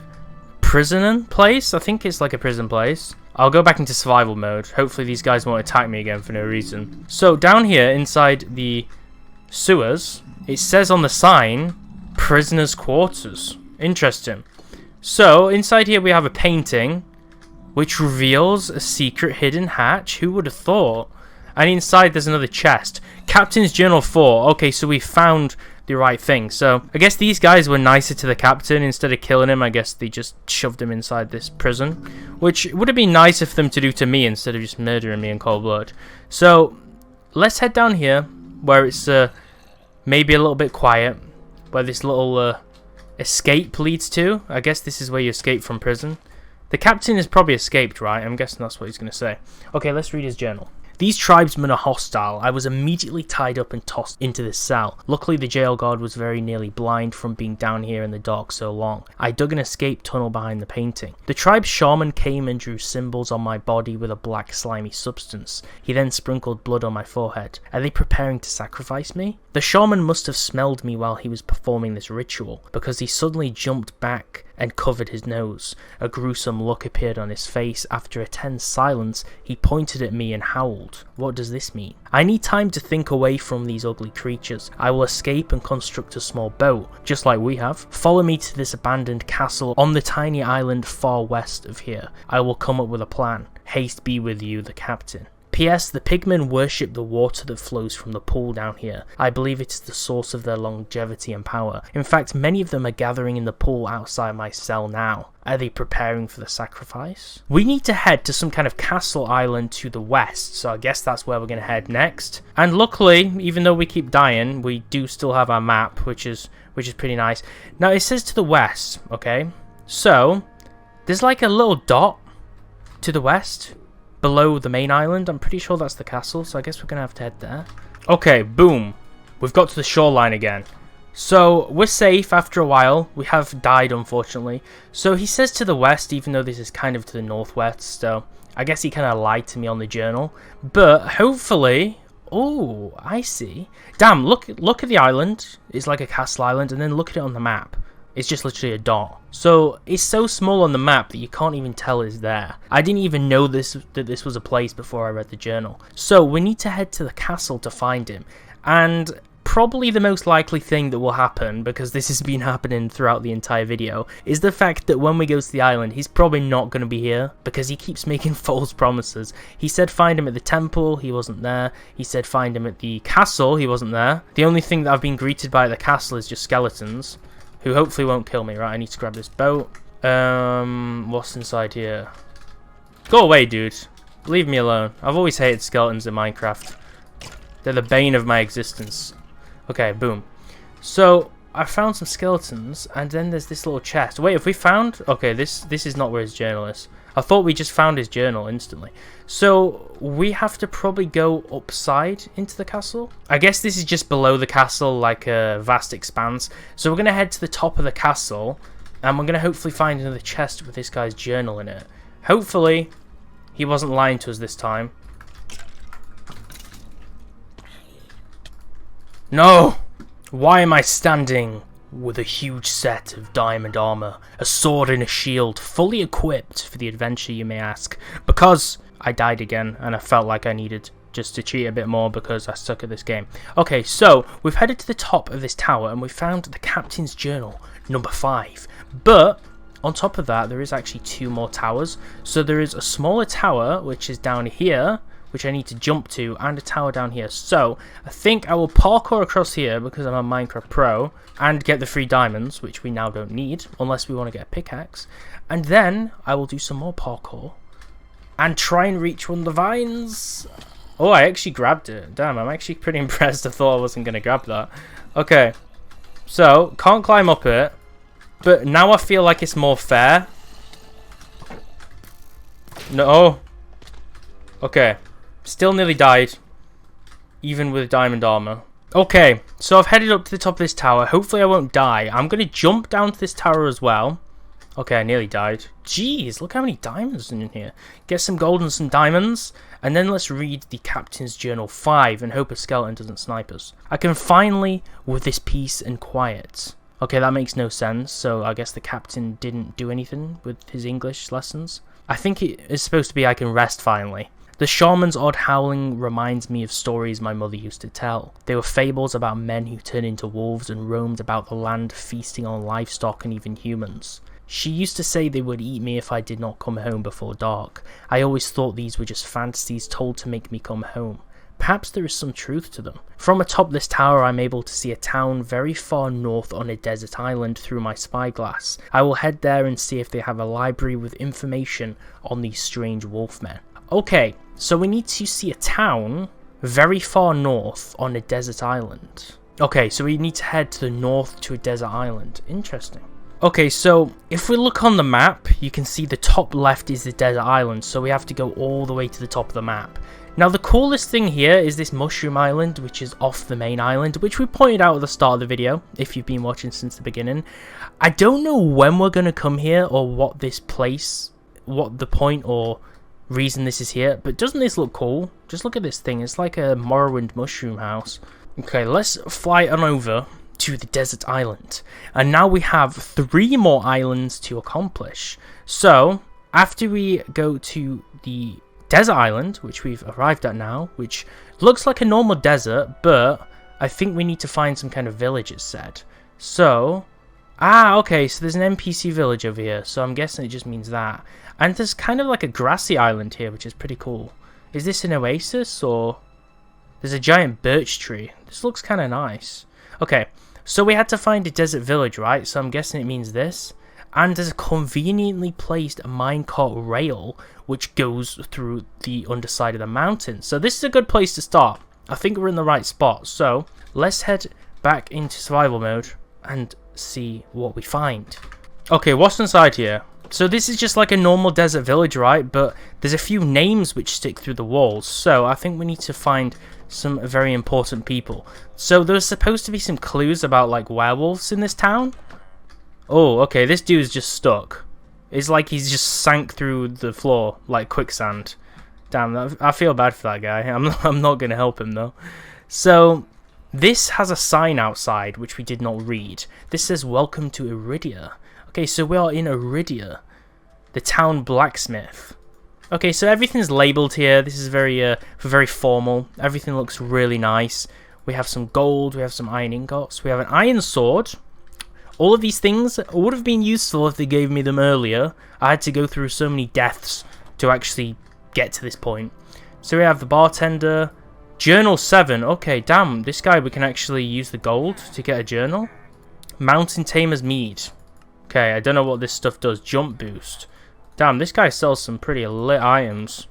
prison place, I think it's like a prison place. I'll go back into survival mode. Hopefully these guys won't attack me again for no reason. So down here, inside the sewers, it says on the sign, prisoners' quarters. Interesting. So, inside here we have a painting, which reveals a secret hidden hatch. Who would have thought? And inside there's another chest. Captain's Journal 4. Okay, so we found the right thing. So, I guess these guys were nicer to the captain. Instead of killing him, I guess they just shoved him inside this prison. Which would have been nicer for them to do to me instead of just murdering me in cold blood. So, let's head down here, where it's maybe a little bit quiet. Where this little Escape leads to? I guess this is where you escape from prison. The captain has probably escaped, right? I'm guessing that's what he's going to say. Okay, let's read his journal. These tribesmen are hostile. I was immediately tied up and tossed into this cell. Luckily, the jail guard was very nearly blind from being down here in the dark so long. I dug an escape tunnel behind the painting. The tribe's shaman came and drew symbols on my body with a black slimy substance. He then sprinkled blood on my forehead. Are they preparing to sacrifice me? The shaman must have smelled me while he was performing this ritual, because he suddenly jumped back and covered his nose. A gruesome look appeared on his face. After a tense silence, he pointed at me and howled. What does this mean? I need time to think away from these ugly creatures. I will escape and construct a small boat, just like we have. Follow me to this abandoned castle on the tiny island far west of here. I will come up with a plan. Haste be with you, the captain. P.S. The pigmen worship the water that flows from the pool down here. I believe it is the source of their longevity and power. In fact, many of them are gathering in the pool outside my cell now. Are they preparing for the sacrifice? We need to head to some kind of castle island to the west, so I guess that's where we're going to head next. And luckily, even though we keep dying, we do still have our map, which is pretty nice. Now, it says to the west, okay? So, there's like a little dot to the west. Below the main island. I'm pretty sure that's the castle, so I guess we're gonna have to head there. Okay, boom. We've got to the shoreline again. So, we're safe after a while. We have died, unfortunately. So, he says to the west, even though this is kind of to the northwest, so I guess he kind of lied to me on the journal. But, hopefully... Oh, I see. Damn, look at the island. It's like a castle island, and then look at it on the map. It's just literally a dot. So it's so small on the map that you can't even tell it's there. I didn't even know that this was a place before I read the journal. So we need to head to the castle to find him. And probably the most likely thing that will happen, because this has been happening throughout the entire video, is the fact that when we go to the island, he's probably not going to be here, because he keeps making false promises. He said find him at the temple, he wasn't there. He said find him at the castle, he wasn't there. The only thing that I've been greeted by at the castle is just skeletons, who hopefully won't kill me. Right, I need to grab this boat. What's inside here? Go away, dude. Leave me alone. I've always hated skeletons in Minecraft. They're the bane of my existence. Okay, boom. So, I found some skeletons, and then there's this little chest. Wait, if we found... Okay, this is not where his journal is. I thought we just found his journal instantly. So, we have to probably go upside into the castle. I guess this is just below the castle, like a vast expanse. So, we're going to head to the top of the castle, and we're going to hopefully find another chest with this guy's journal in it. Hopefully, he wasn't lying to us this time. No! Why am I standing with a huge set of diamond armor, a sword and a shield, fully equipped for the adventure, you may ask? Because I died again, and I felt like I needed just to cheat a bit more because I suck at this game. Okay, so we've headed to the top of this tower, and we found the captain's journal, number 5. But on top of that, there is actually 2 more towers. So there is a smaller tower, which is down here, which I need to jump to, and a tower down here. So I think I will parkour across here because I'm a Minecraft pro, and get the 3 diamonds, which we now don't need unless we want to get a pickaxe. And then I will do some more parkour and try and reach one of the vines. Oh, I actually grabbed it. Damn, I'm actually pretty impressed. I thought I wasn't going to grab that. Okay, so can't climb up it, but now I feel like it's more fair. No. Okay. Still nearly died, even with diamond armor. Okay, so I've headed up to the top of this tower. Hopefully I won't die. I'm going to jump down to this tower as well. Okay, I nearly died. Jeez, look how many diamonds are in here. Get some gold and some diamonds, and then let's read the Captain's Journal 5 and hope a skeleton doesn't snipe us. I can finally, with this peace and quiet. Okay, that makes no sense, so I guess the captain didn't do anything with his English lessons. I think it is supposed to be I can rest finally. The shaman's odd howling reminds me of stories my mother used to tell. They were fables about men who turned into wolves and roamed about the land feasting on livestock and even humans. She used to say they would eat me if I did not come home before dark. I always thought these were just fantasies told to make me come home. Perhaps there is some truth to them. From atop this tower I'm able to see a town very far north on a desert island through my spyglass. I will head there and see if they have a library with information on these strange wolfmen. Okay, so we need to see a town very far north on a desert island. Okay, so we need to head to the north to a desert island. Interesting. Okay, so if we look on the map, you can see the top left is the desert island, so we have to go all the way to the top of the map. Now, the coolest thing here is this mushroom island, which is off the main island, which we pointed out at the start of the video, if you've been watching since the beginning. I don't know when we're going to come here, or what this place, what the point or reason this is here, but doesn't this look cool? Just look at this thing, it's like a Morrowind mushroom house. Okay, let's fly on over to the desert island, and now we have 3 more islands to accomplish. So, after we go to the desert island, which we've arrived at now, which looks like a normal desert, but I think we need to find some kind of village, it said. So, okay, so there's an NPC village over here, so I'm guessing it just means that. And there's kind of like a grassy island here, which is pretty cool. Is this an oasis, or... There's a giant birch tree. This looks kind of nice. Okay, so we had to find a desert village, right? So I'm guessing it means this. And there's a conveniently placed minecart rail which goes through the underside of the mountain. So this is a good place to start. I think we're in the right spot. So let's head back into survival mode and see what we find. Okay, what's inside here? So this is just like a normal desert village, right? But there's a few names which stick through the walls. So I think we need to find some very important people. So there's supposed to be some clues about like werewolves in this town. Oh, okay, this dude's just stuck. It's like he's just sank through the floor like quicksand. Damn, I feel bad for that guy. I'm not going to help him though. So, this has a sign outside which we did not read. This says, "Welcome to Iridia." Okay, so we are in Iridia, the town blacksmith. Okay, so everything's labelled here. This is very formal. Everything looks really nice. We have some gold, we have some iron ingots, we have an iron sword. All of these things would have been useful if they gave me them earlier. I had to go through so many deaths to actually get to this point. So we have the bartender. Journal 7. Okay, damn. This guy, we can actually use the gold to get a journal. Mountain Tamer's Mead. Okay, I don't know what this stuff does. Jump boost. Damn, this guy sells some pretty lit items.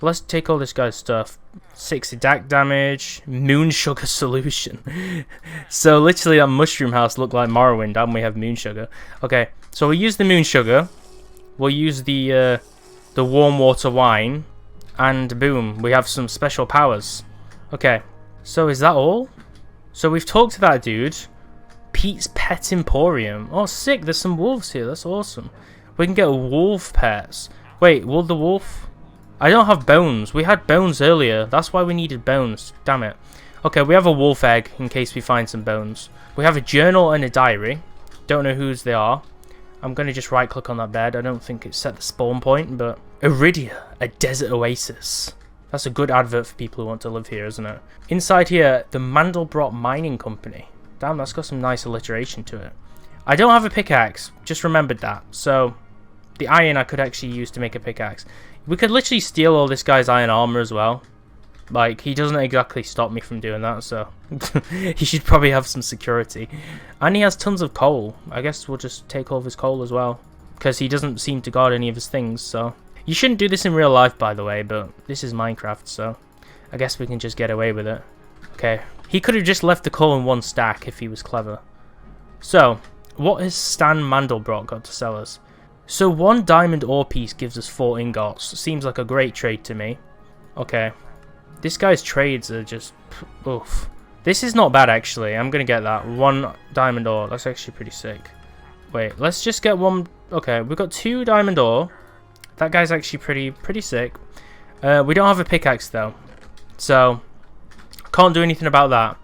Let's take all this guy's stuff. 6 attack damage. Moon sugar solution. So literally that mushroom house looked like Morrowind, and we have moon sugar. Okay, so we'll use the moon sugar. We'll use the warm water wine. And boom, we have some special powers. Okay, so is that all? So we've talked to that dude. Pete's Pet Emporium. Oh, sick, there's some wolves here. That's awesome. We can get wolf pets. Wait, will the wolf... I don't have bones. We had bones earlier. That's why we needed bones. Damn it. Okay, we have a wolf egg in case we find some bones. We have a journal and a diary. Don't know whose they are. I'm going to just right click on that bed. I don't think it set the spawn point, but... Iridia, a desert oasis. That's a good advert for people who want to live here, isn't it? Inside here, the Mandelbrot Mining Company. Damn, that's got some nice alliteration to it. I don't have a pickaxe. Just remembered that. So, the iron I could actually use to make a pickaxe. We could literally steal all this guy's iron armor as well. Like, he doesn't exactly stop me from doing that, so... he should probably have some security. And he has tons of coal. I guess we'll just take all of his coal as well. Because he doesn't seem to guard any of his things, so... You shouldn't do this in real life, by the way, but this is Minecraft, so... I guess we can just get away with it. Okay. He could have just left the coal in one stack if he was clever. So, what has Stan Mandelbrot got to sell us? So 1 diamond ore piece gives us 4 ingots. Seems like a great trade to me. Okay. This guy's trades are just... oof. This is not bad, actually. I'm going to get that. 1 diamond ore. That's actually pretty sick. Wait, let's just get 1... Okay, we've got 2 diamond ore. That guy's actually pretty sick. We don't have a pickaxe, though. So, can't do anything about that.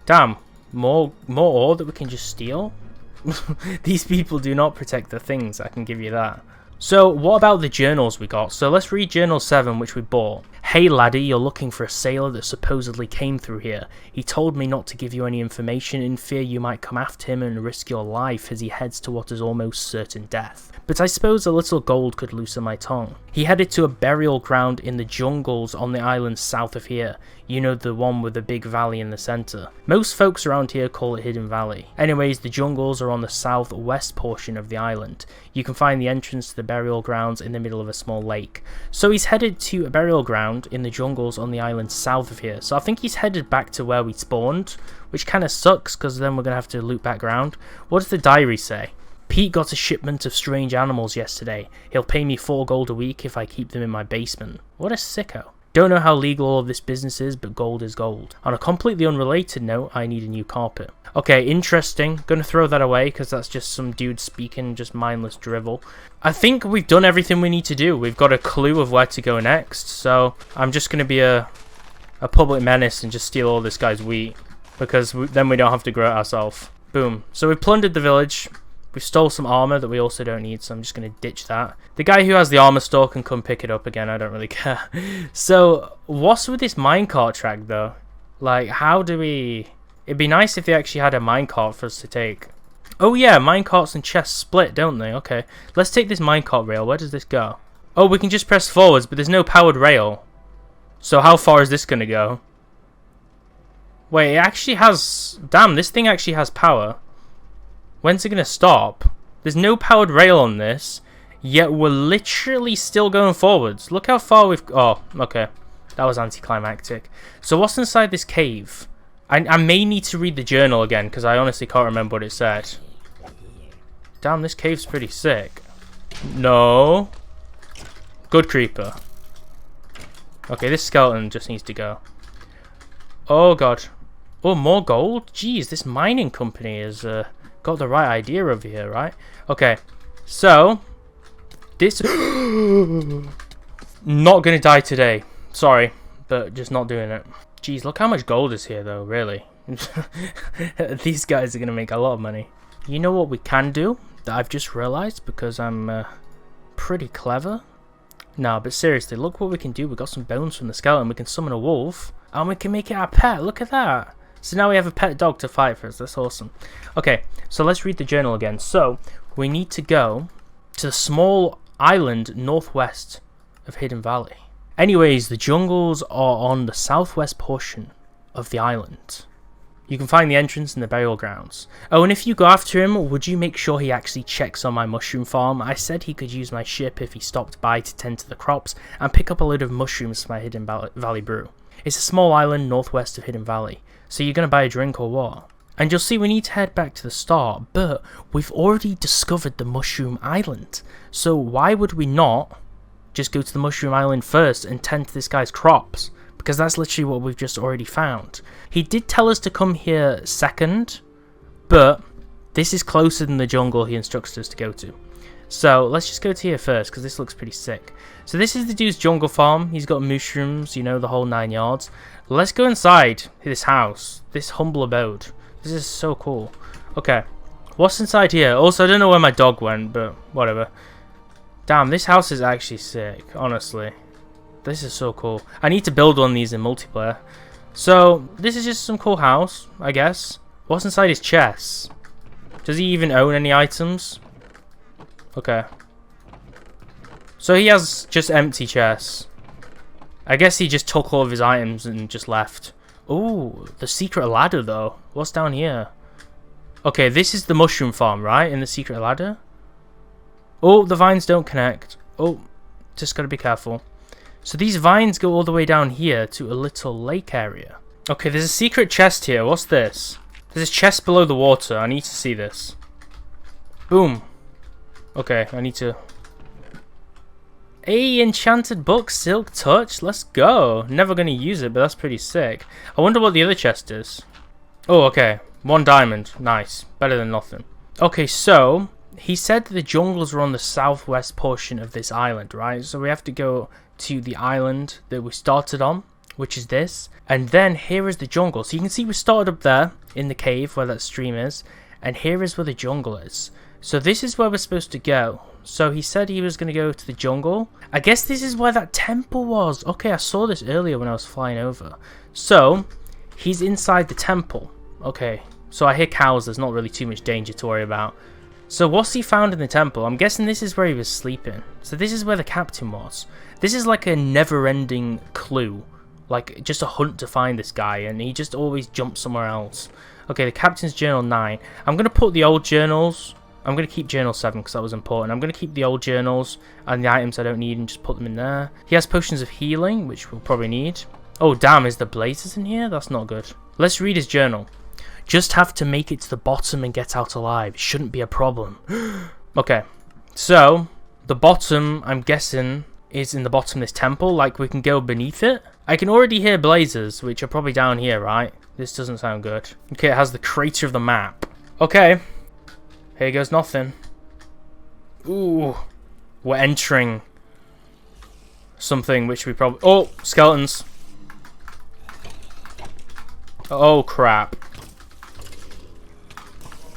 Damn. More ore that we can just steal? These people do not protect their things, I can give you that. So, what about the journals we got? So, let's read Journal 7, which we bought. Hey laddie, you're looking for a sailor that supposedly came through here. He told me not to give you any information in fear you might come after him and risk your life as he heads to what is almost certain death. But I suppose a little gold could loosen my tongue. He headed to a burial ground in the jungles on the island south of here. You know, the one with the big valley in the centre. Most folks around here call it Hidden Valley. Anyways, the jungles are on the southwest portion of the island. You can find the entrance to the burial grounds in the middle of a small lake. So he's headed to a burial ground found in the jungles on the island south of here. So I think he's headed back to where we spawned, which kind of sucks because then we're going to have to loop back around. What does the diary say? Pete got a shipment of strange animals yesterday. He'll pay me 4 gold a week if I keep them in my basement. What a sicko. Don't know how legal all of this business is, but gold is gold. On a completely unrelated note, I need a new carpet. Okay, interesting. Gonna throw that away because that's just some dude speaking just mindless drivel. I think we've done everything we need to do. We've got a clue of where to go next, so I'm just gonna be a public menace and just steal all this guy's wheat because then we don't have to grow it ourselves. Boom. So we've plundered the village. We stole some armor that we also don't need, so I'm just going to ditch that. The guy who has the armor store can come pick it up again, I don't really care. So, what's with this minecart track, though? Like, how do we... It'd be nice if they actually had a minecart for us to take. Oh yeah, minecarts and chests split, don't they? Okay, let's take this minecart rail. Where does this go? Oh, we can just press forwards, but there's no powered rail. So how far is this going to go? Wait, it actually has... Damn, this thing actually has power. When's it going to stop? There's no powered rail on this, yet we're literally still going forwards. Look how far we've... Oh, okay. That was anticlimactic. So what's inside this cave? I may need to read the journal again, because I honestly can't remember what it said. Damn, this cave's pretty sick. No. Good creeper. Okay, this skeleton just needs to go. Oh, God. Oh, more gold? Jeez, this mining company is... got the right idea over here, right? Okay, so this not gonna die today. Sorry, but just not doing it. Jeez, look how much gold is here, though. Really, these guys are gonna make a lot of money. You know what we can do that I've just realized because I'm pretty clever. No, but seriously, look what we can do. We got some bones from the skeleton. We can summon a wolf, and we can make it our pet. Look at that. So now we have a pet dog to fight for us. That's awesome. Okay, so let's read the journal again. So we need to go to the small island northwest of Hidden Valley. Anyways, the jungles are on the southwest portion of the island. You can find the entrance in the burial grounds. Oh, and if you go after him, would you make sure he actually checks on my mushroom farm? I said he could use my ship if he stopped by to tend to the crops and pick up a load of mushrooms for my Hidden Valley brew. It's a small island northwest of Hidden Valley. So you're going to buy a drink or what? And you'll see we need to head back to the start, but we've already discovered the Mushroom Island. So why would we not just go to the Mushroom Island first and tend to this guy's crops? Because that's literally what we've just already found. He did tell us to come here second, but this is closer than the jungle he instructs us to go to. So let's just go to here first, because this looks pretty sick. So this is the dude's jungle farm. He's got mushrooms, you know, the whole 9 yards. Let's go inside this house, this humble abode. This is so cool. Okay, what's inside here? Also, I don't know where my dog went, but whatever. Damn, this house is actually sick, honestly. This is so cool. I need to build one of these in multiplayer. So, this is just some cool house, I guess. What's inside his chest? Does he even own any items? Okay. So he has just empty chests. I guess he just took all of his items and just left. Ooh, the secret ladder though. What's down here? Okay, this is the mushroom farm, right? In the secret ladder? Oh, the vines don't connect. Oh, just gotta be careful. So these vines go all the way down here to a little lake area. Okay, there's a secret chest here. What's this? There's a chest below the water. I need to see this. Boom. Okay, I need to... Hey, enchanted book, Silk Touch. Let's go. Never going to use it, but that's pretty sick. I wonder what the other chest is. Oh, okay. 1 diamond. Nice. Better than nothing. Okay, so he said that the jungles are on the southwest portion of this island, right? So we have to go to the island that we started on, which is this. And then here is the jungle. So you can see we started up there in the cave where that stream is. And here is where the jungle is. So this is where we're supposed to go. So he said he was going to go to the jungle. I guess this is where that temple was. Okay, I saw this earlier when I was flying over. So he's inside the temple. Okay, so I hear cows. There's not really too much danger to worry about. So what's he found in the temple? I'm guessing this is where he was sleeping. So this is where the captain was. This is like a never-ending clue. Like just a hunt to find this guy. And he just always jumps somewhere else. Okay, the captain's journal 9. I'm going to put the old journals I'm going to keep journal 7 because that was important. I'm going to keep the old journals and the items I don't need and just put them in there. He has potions of healing, which we'll probably need. Oh, damn, is the blazes in here? That's not good. Let's read his journal. Just have to make it to the bottom and get out alive. It shouldn't be a problem. Okay, so the bottom, I'm guessing, is in the bottom of this temple. Like, we can go beneath it. I can already hear blazes, which are probably down here, right? This doesn't sound good. Okay, it has the crater of the map. Okay. Here goes nothing. Ooh. We're entering something which we probably... Oh, skeletons. Oh, crap.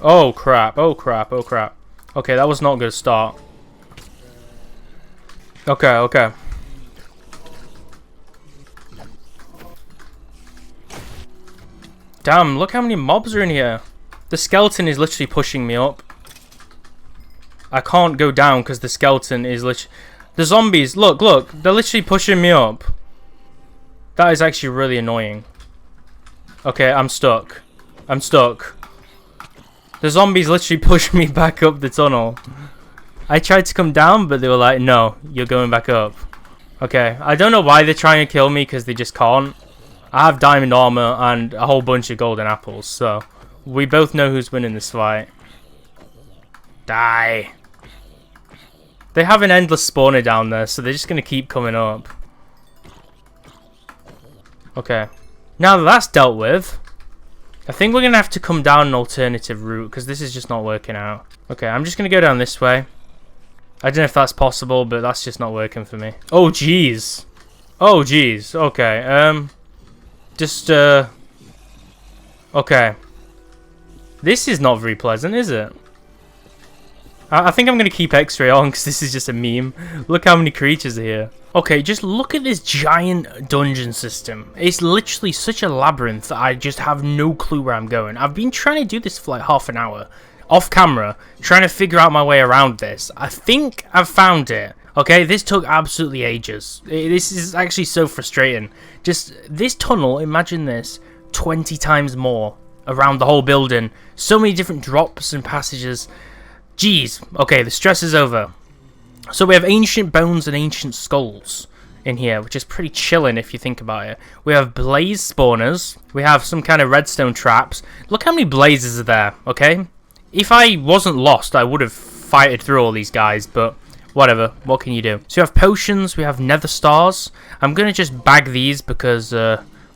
Oh, crap. Oh, crap. Oh, crap. Okay, that was not a good start. Okay, okay. Damn, look how many mobs are in here. The skeleton is literally pushing me up. I can't go down because the skeleton is literally... The zombies, look, look. They're literally pushing me up. That is actually really annoying. Okay, I'm stuck. I'm stuck. The zombies literally pushed me back up the tunnel. I tried to come down, but they were like, no, you're going back up. Okay, I don't know why they're trying to kill me because they just can't. I have diamond armor and a whole bunch of golden apples, so we both know who's winning this fight. Die. They have an endless spawner down there, so they're just going to keep coming up. Okay. Now that that's dealt with, I think we're going to have to come down an alternative route, because this is just not working out. Okay, I'm just going to go down this way. I don't know if that's possible, but that's just not working for me. Oh, jeez. Oh, jeez. Okay, okay. This is not very pleasant, is it? I think I'm going to keep X-ray on because this is just a meme. Look how many creatures are here. Okay, just look at this giant dungeon system. It's literally such a labyrinth that I just have no clue where I'm going. I've been trying to do this for like half an hour, off camera, trying to figure out my way around this. I think I've found it. Okay, this took absolutely ages. This is actually so frustrating. Just this tunnel, imagine this, 20 times more around the whole building. So many different drops and passages. Jeez. Okay, the stress is over. So we have ancient bones and ancient skulls in here, which is pretty chilling if you think about it. We have blaze spawners. We have some kind of redstone traps. Look how many blazes are there, okay? If I wasn't lost, I would have fighted through all these guys, but whatever. What can you do? So we have potions. We have nether stars. I'm going to just bag these because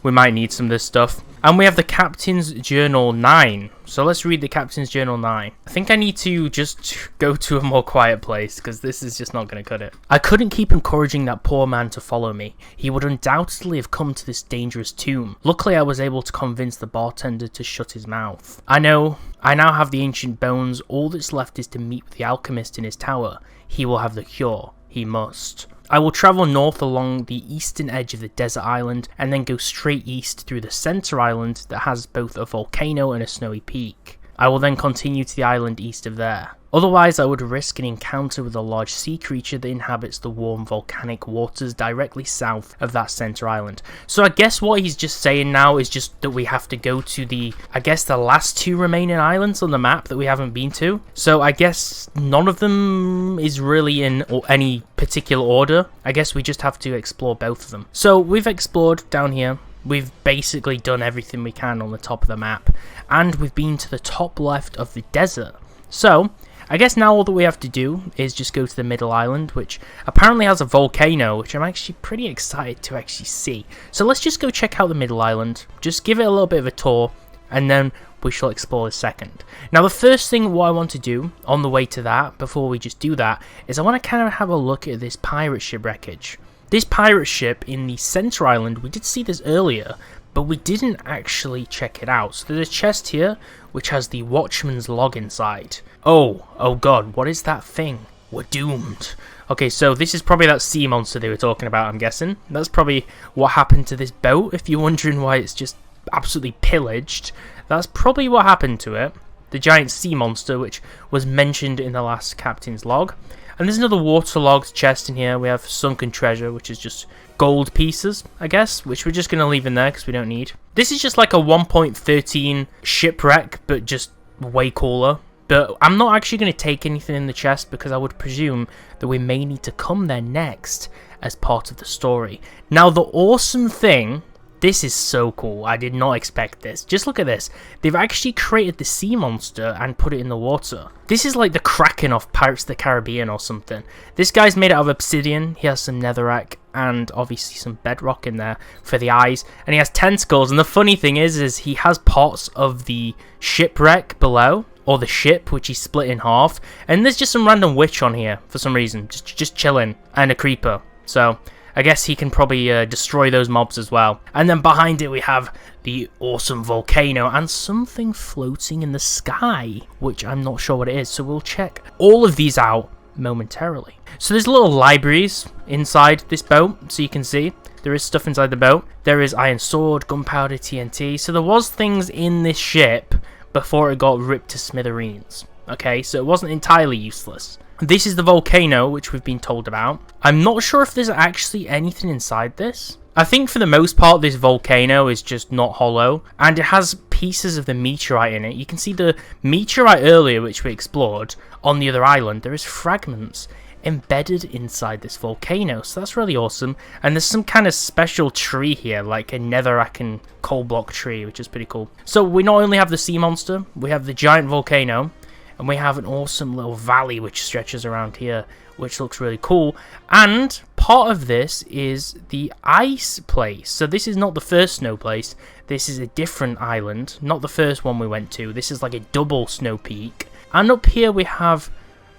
we might need some of this stuff. And we have the Captain's Journal 9. So let's read the Captain's Journal 9. I think I need to just go to a more quiet place because this is just not going to cut it. I couldn't keep encouraging that poor man to follow me. He would undoubtedly have come to this dangerous tomb. Luckily, I was able to convince the bartender to shut his mouth. I know. I now have the ancient bones. All that's left is to meet with the alchemist in his tower. He will have the cure. He must. I will travel north along the eastern edge of the desert island and then go straight east through the center island that has both a volcano and a snowy peak. I will then continue to the island east of there. Otherwise, I would risk an encounter with a large sea creature that inhabits the warm volcanic waters directly south of that center island. So I guess what he's just saying now is just that we have to go to the, I guess, the last two remaining islands on the map that we haven't been to. So I guess none of them is really in any particular order. I guess we just have to explore both of them. So we've explored down here. We've basically done everything we can on the top of the map. And we've been to the top left of the desert. So I guess now all that we have to do is just go to the middle island, which apparently has a volcano, which I'm actually pretty excited to actually see. So let's just go check out the middle island, just give it a little bit of a tour, and then we shall explore the second. Now the first thing what I want to do on the way to that, before we just do that, is I want to kind of have a look at this pirate ship wreckage. This pirate ship in the center island, we did see this earlier, but we didn't actually check it out. So there's a chest here, which has the watchman's log inside. Oh god, what is that thing? We're doomed. Okay, so this is probably that sea monster they were talking about, I'm guessing. That's probably what happened to this boat, if you're wondering why it's just absolutely pillaged. That's probably what happened to it. The giant sea monster, which was mentioned in the last captain's log. And there's another waterlogged chest in here. We have Sunken Treasure, which is just gold pieces, I guess, which we're just going to leave in there because we don't need. This is just like a 1.13 shipwreck, but just way cooler. But I'm not actually going to take anything in the chest because I would presume that we may need to come there next as part of the story. Now, the awesome thing, this is so cool. I did not expect this. Just look at this. They've actually created the sea monster and put it in the water. This is like the Kraken off Pirates of the Caribbean or something. This guy's made out of obsidian. He has some netherrack and obviously some bedrock in there for the eyes. And he has tentacles. And the funny thing is he has parts of the shipwreck below. Or the ship, which he split in half. And there's just some random witch on here for some reason. Just chilling. And a creeper. So I guess he can probably destroy those mobs as well. And then behind it we have the awesome volcano and something floating in the sky, which I'm not sure what it is. So we'll check all of these out momentarily. So there's little libraries inside this boat, so you can see. There is stuff inside the boat. There is iron sword, gunpowder, TNT. So there was things in this ship before it got ripped to smithereens. Okay, so it wasn't entirely useless. This is the volcano, which we've been told about. I'm not sure if there's actually anything inside this. I think for the most part, this volcano is just not hollow, and it has pieces of the meteorite in it. You can see the meteorite earlier, which we explored, on the other island. There is fragments embedded inside this volcano, so that's really awesome. And there's some kind of special tree here, like a netherrack and coal block tree, which is pretty cool. So we not only have the sea monster, we have the giant volcano, and we have an awesome little valley which stretches around here, which looks really cool. And part of this is the ice place. So this is not the first snow place. This is a different island, not the first one we went to. This is like a double snow peak. And up here we have,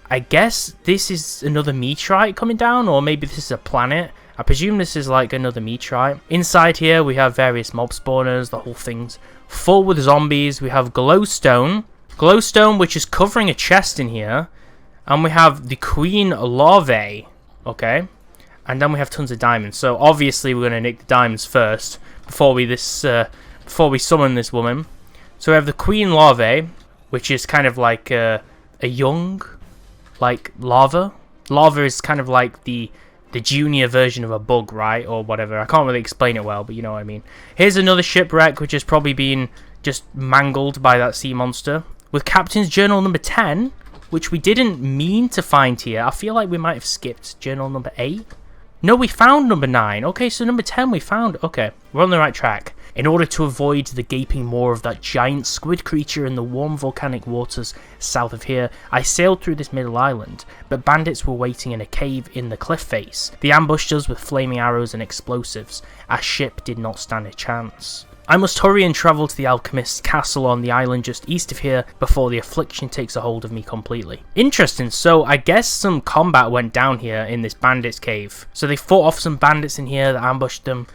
I guess this is another meteorite coming down, or maybe this is a planet. I presume this is like another meteorite. Inside here we have various mob spawners. The whole thing's full with zombies. We have glowstone, which is covering a chest in here. And we have the queen larvae, okay? And then we have tons of diamonds. So obviously we're going to nick the diamonds first before we summon this woman. So we have the queen larvae, which is kind of like a young, like lava. Lava is kind of like the junior version of a bug, right? Or whatever. I can't really explain it well, but you know what I mean. Here's another shipwreck, which has probably been just mangled by that sea monster. With Captain's Journal number 10, which we didn't mean to find here. I feel like we might have skipped journal number 8. No, we found number 9. Okay, so number 10 we found. Okay, we're on the right track. In order to avoid the gaping maw of that giant squid creature in the warm volcanic waters south of here, I sailed through this middle island, but bandits were waiting in a cave in the cliff face. They ambushed us with flaming arrows and explosives. Our ship did not stand a chance. I must hurry and travel to the Alchemist's castle on the island just east of here before the affliction takes a hold of me completely. Interesting, so I guess some combat went down here in this bandits cave. So they fought off some bandits in here that ambushed them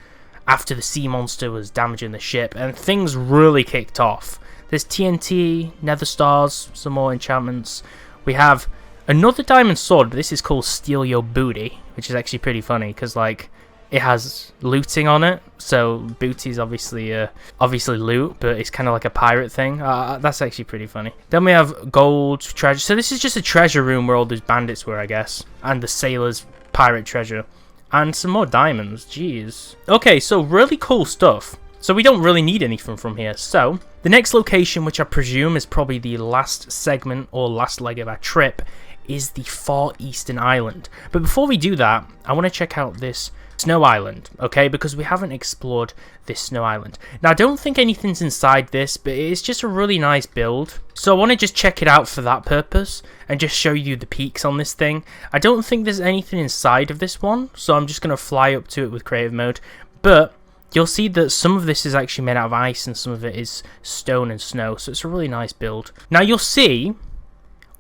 after the sea monster was damaging the ship, and things really kicked off. There's TNT, nether stars, some more enchantments. We have another diamond sword, but this is called Steal Your Booty, which is actually pretty funny because like it has looting on it, so booty is obviously loot, but it's kind of like a pirate thing. That's actually pretty funny. Then we have gold treasure. So this is just a treasure room where all those bandits were, I guess, and the sailors' pirate treasure, and some more diamonds. Jeez. Okay, so really cool stuff. So we don't really need anything from here. So the next location, which I presume is probably the last segment or last leg of our trip, is the far eastern island. But before we do that, I want to check out this snow island, okay, because we haven't explored this snow island. Now I don't think anything's inside this, but it's just a really nice build, so I want to just check it out for that purpose and just show you the peaks on this thing. I don't think there's anything inside of this one, so I'm just going to fly up to it with creative mode, but you'll see that some of this is actually made out of ice and some of it is stone and snow, so it's a really nice build. Now you'll see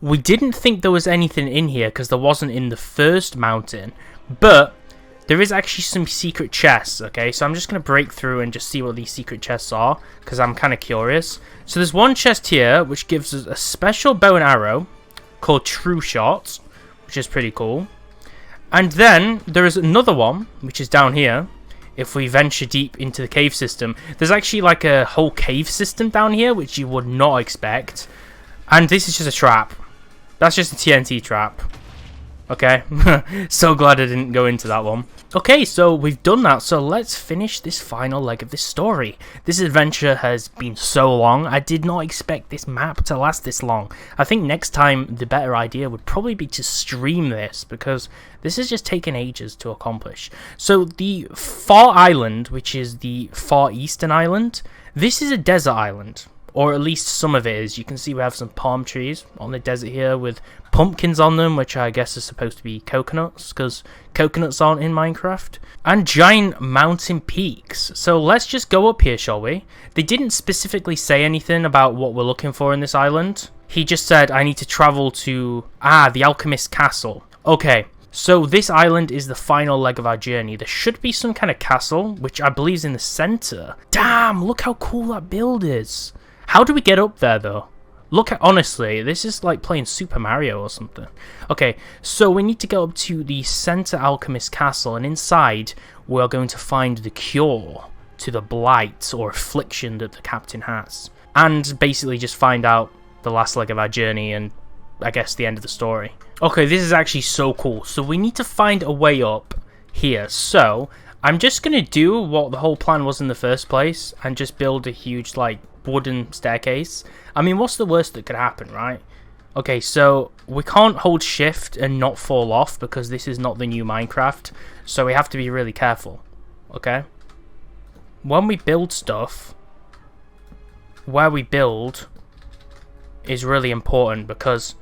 we didn't think there was anything in here because there wasn't in the first mountain, but there is actually some secret chests, okay? So I'm just going to break through and just see what these secret chests are, because I'm kind of curious. So there's one chest here, which gives us a special bow and arrow called True Shot, which is pretty cool. And then there is another one, which is down here. If we venture deep into the cave system, there's actually like a whole cave system down here, which you would not expect. And this is just a trap. That's just a TNT trap. Okay, so glad I didn't go into that one. Okay, so we've done that, so let's finish this final leg of this story. This adventure has been so long, I did not expect this map to last this long. I think next time the better idea would probably be to stream this, because this has just taken ages to accomplish. So the Far Island, which is the Far Eastern Island, this is a desert island. Or at least some of it is. You can see we have some palm trees on the desert here with pumpkins on them, which I guess are supposed to be coconuts, because coconuts aren't in Minecraft. And giant mountain peaks. So let's just go up here, shall we? They didn't specifically say anything about what we're looking for in this island. He just said, I need to travel to, the Alchemist Castle. Okay, so this island is the final leg of our journey. There should be some kind of castle, which I believe is in the center. Damn, look how cool that build is. How do we get up there, though? Look at, honestly, this is like playing Super Mario or something. Okay, so we need to go up to the Center Alchemist Castle, and inside we're going to find the cure to the blight or affliction that the captain has. And basically just find out the last leg of our journey and I guess the end of the story. Okay, this is actually so cool. So we need to find a way up here. So I'm just going to do what the whole plan was in the first place and just build a huge, like, wooden staircase. I mean, what's the worst that could happen, right? Okay, so we can't hold shift and not fall off because this is not the new Minecraft, so we have to be really careful. Okay, when we build stuff, where we build is really important because,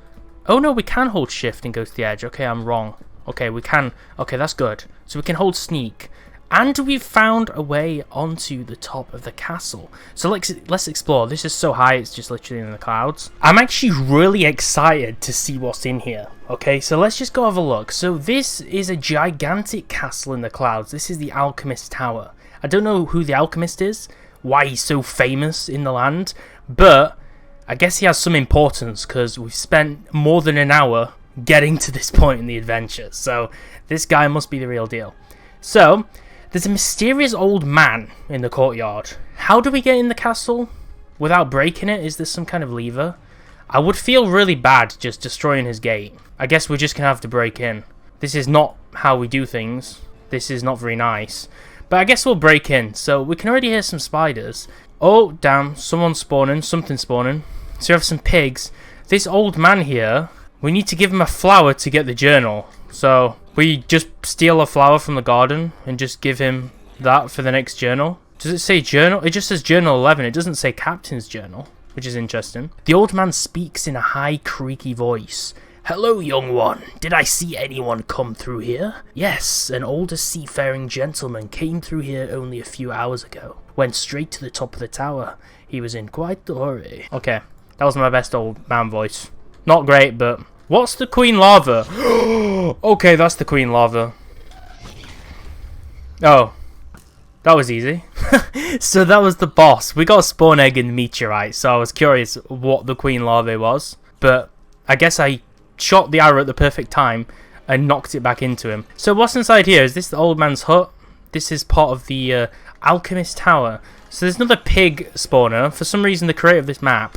oh no, we can hold shift and go to the edge. Okay, I'm wrong. Okay, we can. Okay, that's good. So we can hold sneak. And we've found a way onto the top of the castle. So let's explore. This is so high, it's just literally in the clouds. I'm actually really excited to see what's in here. Okay, so let's just go have a look. So this is a gigantic castle in the clouds. This is the Alchemist Tower. I don't know who the Alchemist is, why he's so famous in the land, but I guess he has some importance because we've spent more than an hour getting to this point in the adventure. So this guy must be the real deal. So there's a mysterious old man in the courtyard. How do we get in the castle without breaking it? Is there some kind of lever? I would feel really bad just destroying his gate. I guess we're just going to have to break in. This is not how we do things. This is not very nice. But I guess we'll break in. So we can already hear some spiders. Oh, damn. Someone's spawning. Something's spawning. So we have some pigs. This old man here, we need to give him a flower to get the journal. So we just steal a flower from the garden and just give him that for the next journal. Does it say journal? It just says journal 11. It doesn't say captain's journal, which is interesting. The old man speaks in a high, creaky voice. Hello, young one. Did I see anyone come through here? Yes, an older seafaring gentleman came through here only a few hours ago. Went straight to the top of the tower. He was in quite the hurry. Okay, that was my best old man voice. Not great, but... What's the queen lava? Okay, that's the queen lava. Oh. That was easy. So that was the boss. We got a spawn egg in the meteorite, so I was curious what the queen lava was. But I guess I shot the arrow at the perfect time and knocked it back into him. So what's inside here? Is this the old man's hut? This is part of the Alchemist Tower. So there's another pig spawner. For some reason, the creator of this map,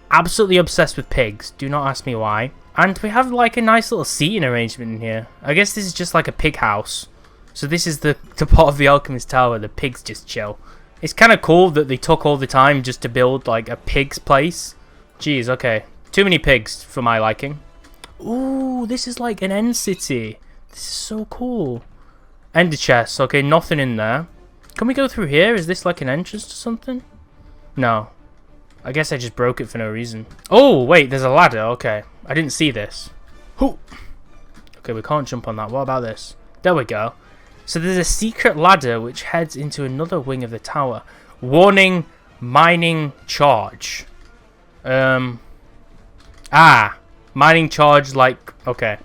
absolutely obsessed with pigs. Do not ask me why. And we have like a nice little seating arrangement in here. I guess this is just like a pig house. So this is the part of the Alchemist Tower. The pigs just chill. It's kind of cool that they took all the time just to build like a pig's place. Jeez, okay. Too many pigs for my liking. Ooh, this is like an end city. This is so cool. Ender chest. Okay, nothing in there. Can we go through here? Is this like an entrance to something? No. I guess I just broke it for no reason. Oh, wait, there's a ladder. Okay. I didn't see this. Hoo. Okay, we can't jump on that. What about this? There we go. So there's a secret ladder which heads into another wing of the tower. Warning, mining charge. Mining charge, like, okay.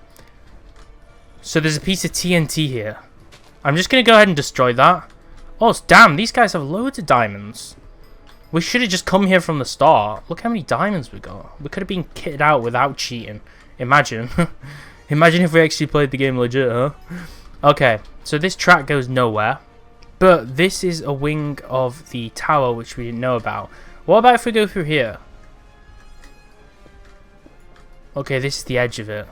So there's a piece of TNT here. I'm just going to go ahead and destroy that. Oh, damn, these guys have loads of diamonds. We should have just come here from the start. Look how many diamonds we got. We could have been kitted out without cheating. Imagine. Imagine if we actually played the game legit, huh? Okay, so this track goes nowhere. But this is a wing of the tower which we didn't know about. What about if we go through here? Okay, this is the edge of it.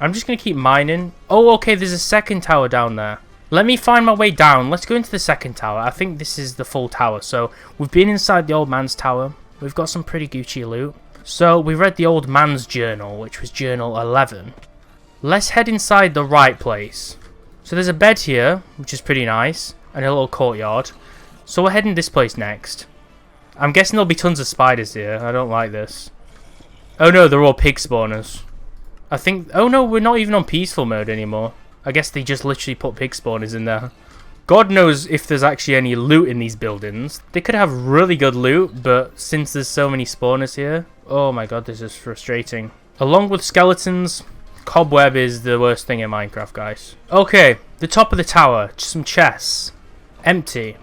I'm just going to keep mining. Oh, okay, there's a second tower down there. Let me find my way down. Let's go into the second tower. I think this is the full tower. So we've been inside the old man's tower. We've got some pretty Gucci loot. So we read the old man's journal, which was journal 11. Let's head inside the right place. So there's a bed here, which is pretty nice, and a little courtyard. So we're heading this place next. I'm guessing there'll be tons of spiders here. I don't like this. Oh no, they're all pig spawners. I think... Oh no, we're not even on peaceful mode anymore. I guess they just literally put pig spawners in there. God knows if there's actually any loot in these buildings. They could have really good loot, but since there's so many spawners here... Oh my god, this is frustrating. Along with skeletons, cobweb is the worst thing in Minecraft, guys. Okay, the top of the tower. Some chests. Empty.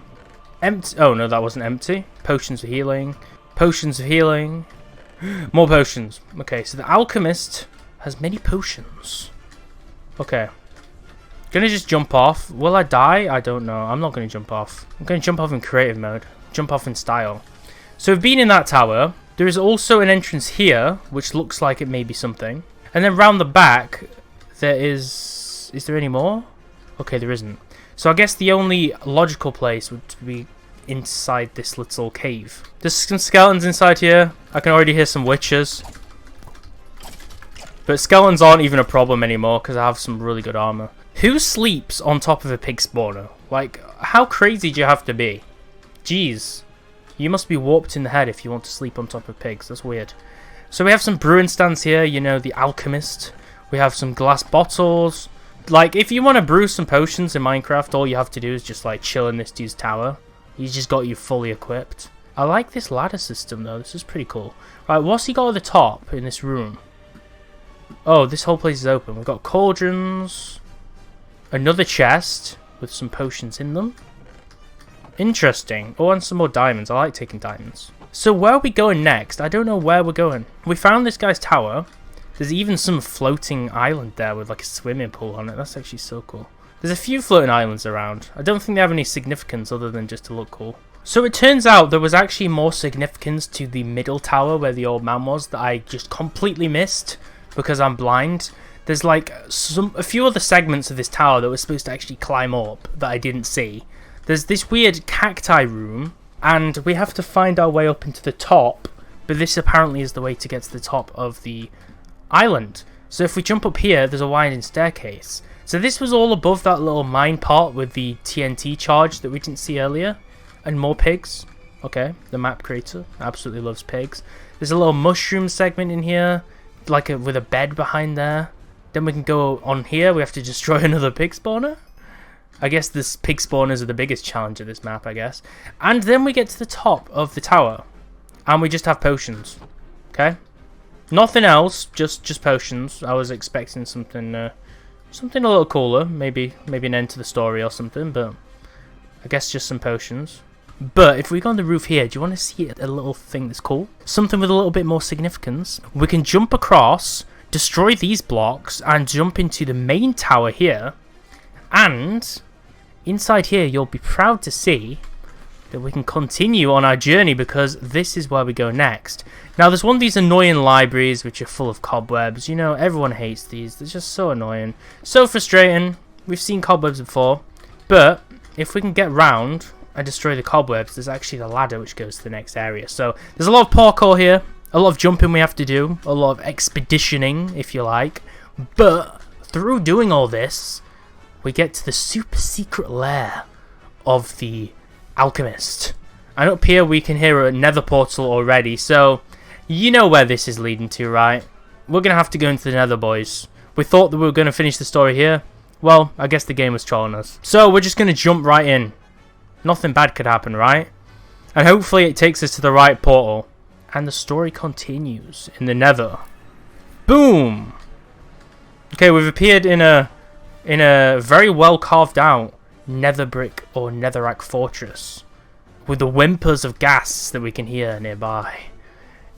Empty. Oh no, that wasn't empty. Potions of healing. Potions of healing. More potions. Okay, so the alchemist has many potions. Okay. Gonna just jump off. Will I die? I don't know. I'm not gonna jump off. I'm gonna jump off in creative mode. Jump off in style. So we've been in that tower. There is also an entrance here, which looks like it may be something. And then round the back, there is... Is there any more? Okay, there isn't. So I guess the only logical place would be inside this little cave. There's some skeletons inside here. I can already hear some witches. But skeletons aren't even a problem anymore because I have some really good armor. Who sleeps on top of a pig spawner? Like, how crazy do you have to be? Jeez. You must be warped in the head if you want to sleep on top of pigs. That's weird. So we have some brewing stands here. You know, the alchemist. We have some glass bottles. Like, if you want to brew some potions in Minecraft, all you have to do is just, like, chill in this dude's tower. He's just got you fully equipped. I like this ladder system, though. This is pretty cool. Right, what's he got at the top in this room? Oh, this whole place is open. We've got cauldrons. Another chest with some potions in them. Interesting. Oh, and some more diamonds. I like taking diamonds. So where are we going next? I don't know where we're going. We found this guy's tower. There's even some floating island there with like a swimming pool on it. That's actually so cool. There's a few floating islands around. I don't think they have any significance other than just to look cool. So it turns out there was actually more significance to the middle tower where the old man was that I just completely missed because I'm blind. There's like a few other segments of this tower that we're supposed to actually climb up that I didn't see. There's this weird cacti room, and we have to find our way up into the top, but this apparently is the way to get to the top of the island. So if we jump up here, there's a winding staircase. So this was all above that little mine part with the TNT charge that we didn't see earlier. And more pigs. Okay, the map creator absolutely loves pigs. There's a little mushroom segment in here, like with a bed behind there. Then we can go on here. We have to destroy another pig spawner. I guess this pig spawners are the biggest challenge of this map, I guess. And then we get to the top of the tower. And we just have potions. Okay? Nothing else, just potions. I was expecting something something a little cooler. Maybe an end to the story or something, but I guess just some potions. But if we go on the roof here, do you want to see a little thing that's cool? Something with a little bit more significance. We can jump across, destroy these blocks, and jump into the main tower here. And inside here, you'll be proud to see that we can continue on our journey because this is where we go next. Now, there's one of these annoying libraries which are full of cobwebs. You know, everyone hates these. They're just so annoying. So frustrating. We've seen cobwebs before. But if we can get round and destroy the cobwebs, there's actually the ladder which goes to the next area. So there's a lot of parkour here. A lot of jumping we have to do. A lot of expeditioning, if you like. But through doing all this, we get to the super secret lair of the Alchemist. And up here we can hear a nether portal already, so you know where this is leading to, right? We're going to have to go into the nether, boys. We thought that we were going to finish the story here. Well, I guess the game was trolling us. So we're just going to jump right in. Nothing bad could happen, right? And hopefully it takes us to the right portal. And the story continues in the nether. Boom! Okay, we've appeared in a very well carved out nether brick or netherrack fortress with the whimpers of gas that we can hear nearby.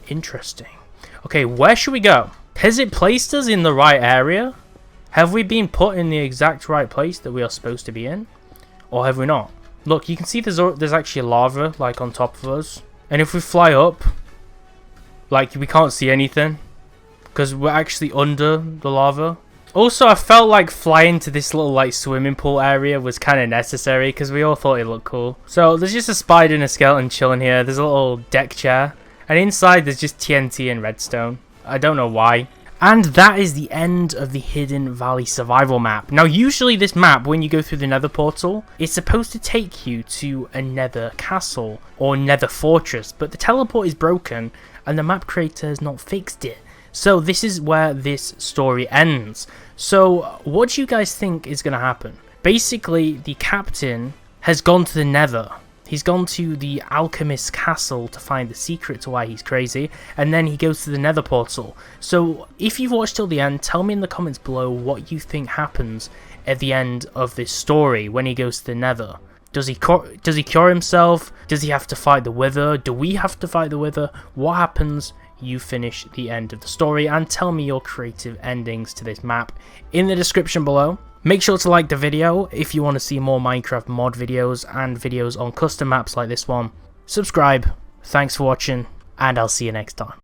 Interesting. Okay, where should we go? Has it placed us in the right area? Have we been put in the exact right place that we are supposed to be in? Or have we not? Look, you can see there's actually lava like on top of us. And if we fly up, like we can't see anything because we're actually under the lava. Also, I felt like flying to this little like swimming pool area was kind of necessary because we all thought it looked cool. So there's just a spider and a skeleton chilling here. There's a little deck chair, and inside there's just TNT and redstone. I don't know why. And that is the end of the Hidden Valley survival map. Now, usually this map, when you go through the nether portal, it's supposed to take you to a nether castle or nether fortress, but the teleport is broken and the map creator has not fixed it. So this is where this story ends. So what do you guys think is going to happen? Basically, the captain has gone to the nether. He's gone to the Alchemist castle to find the secret to why he's crazy, and then he goes to the nether portal. So if you've watched till the end, tell me in the comments below what you think happens at the end of this story when he goes to the nether. Does he cure himself? Does he have to fight the wither? Do we have to fight the wither? What happens? You finish the end of the story, and tell me your creative endings to this map in the description below. Make sure to like the video if you want to see more Minecraft mod videos and videos on custom maps like this one. Subscribe, thanks for watching, and I'll see you next time.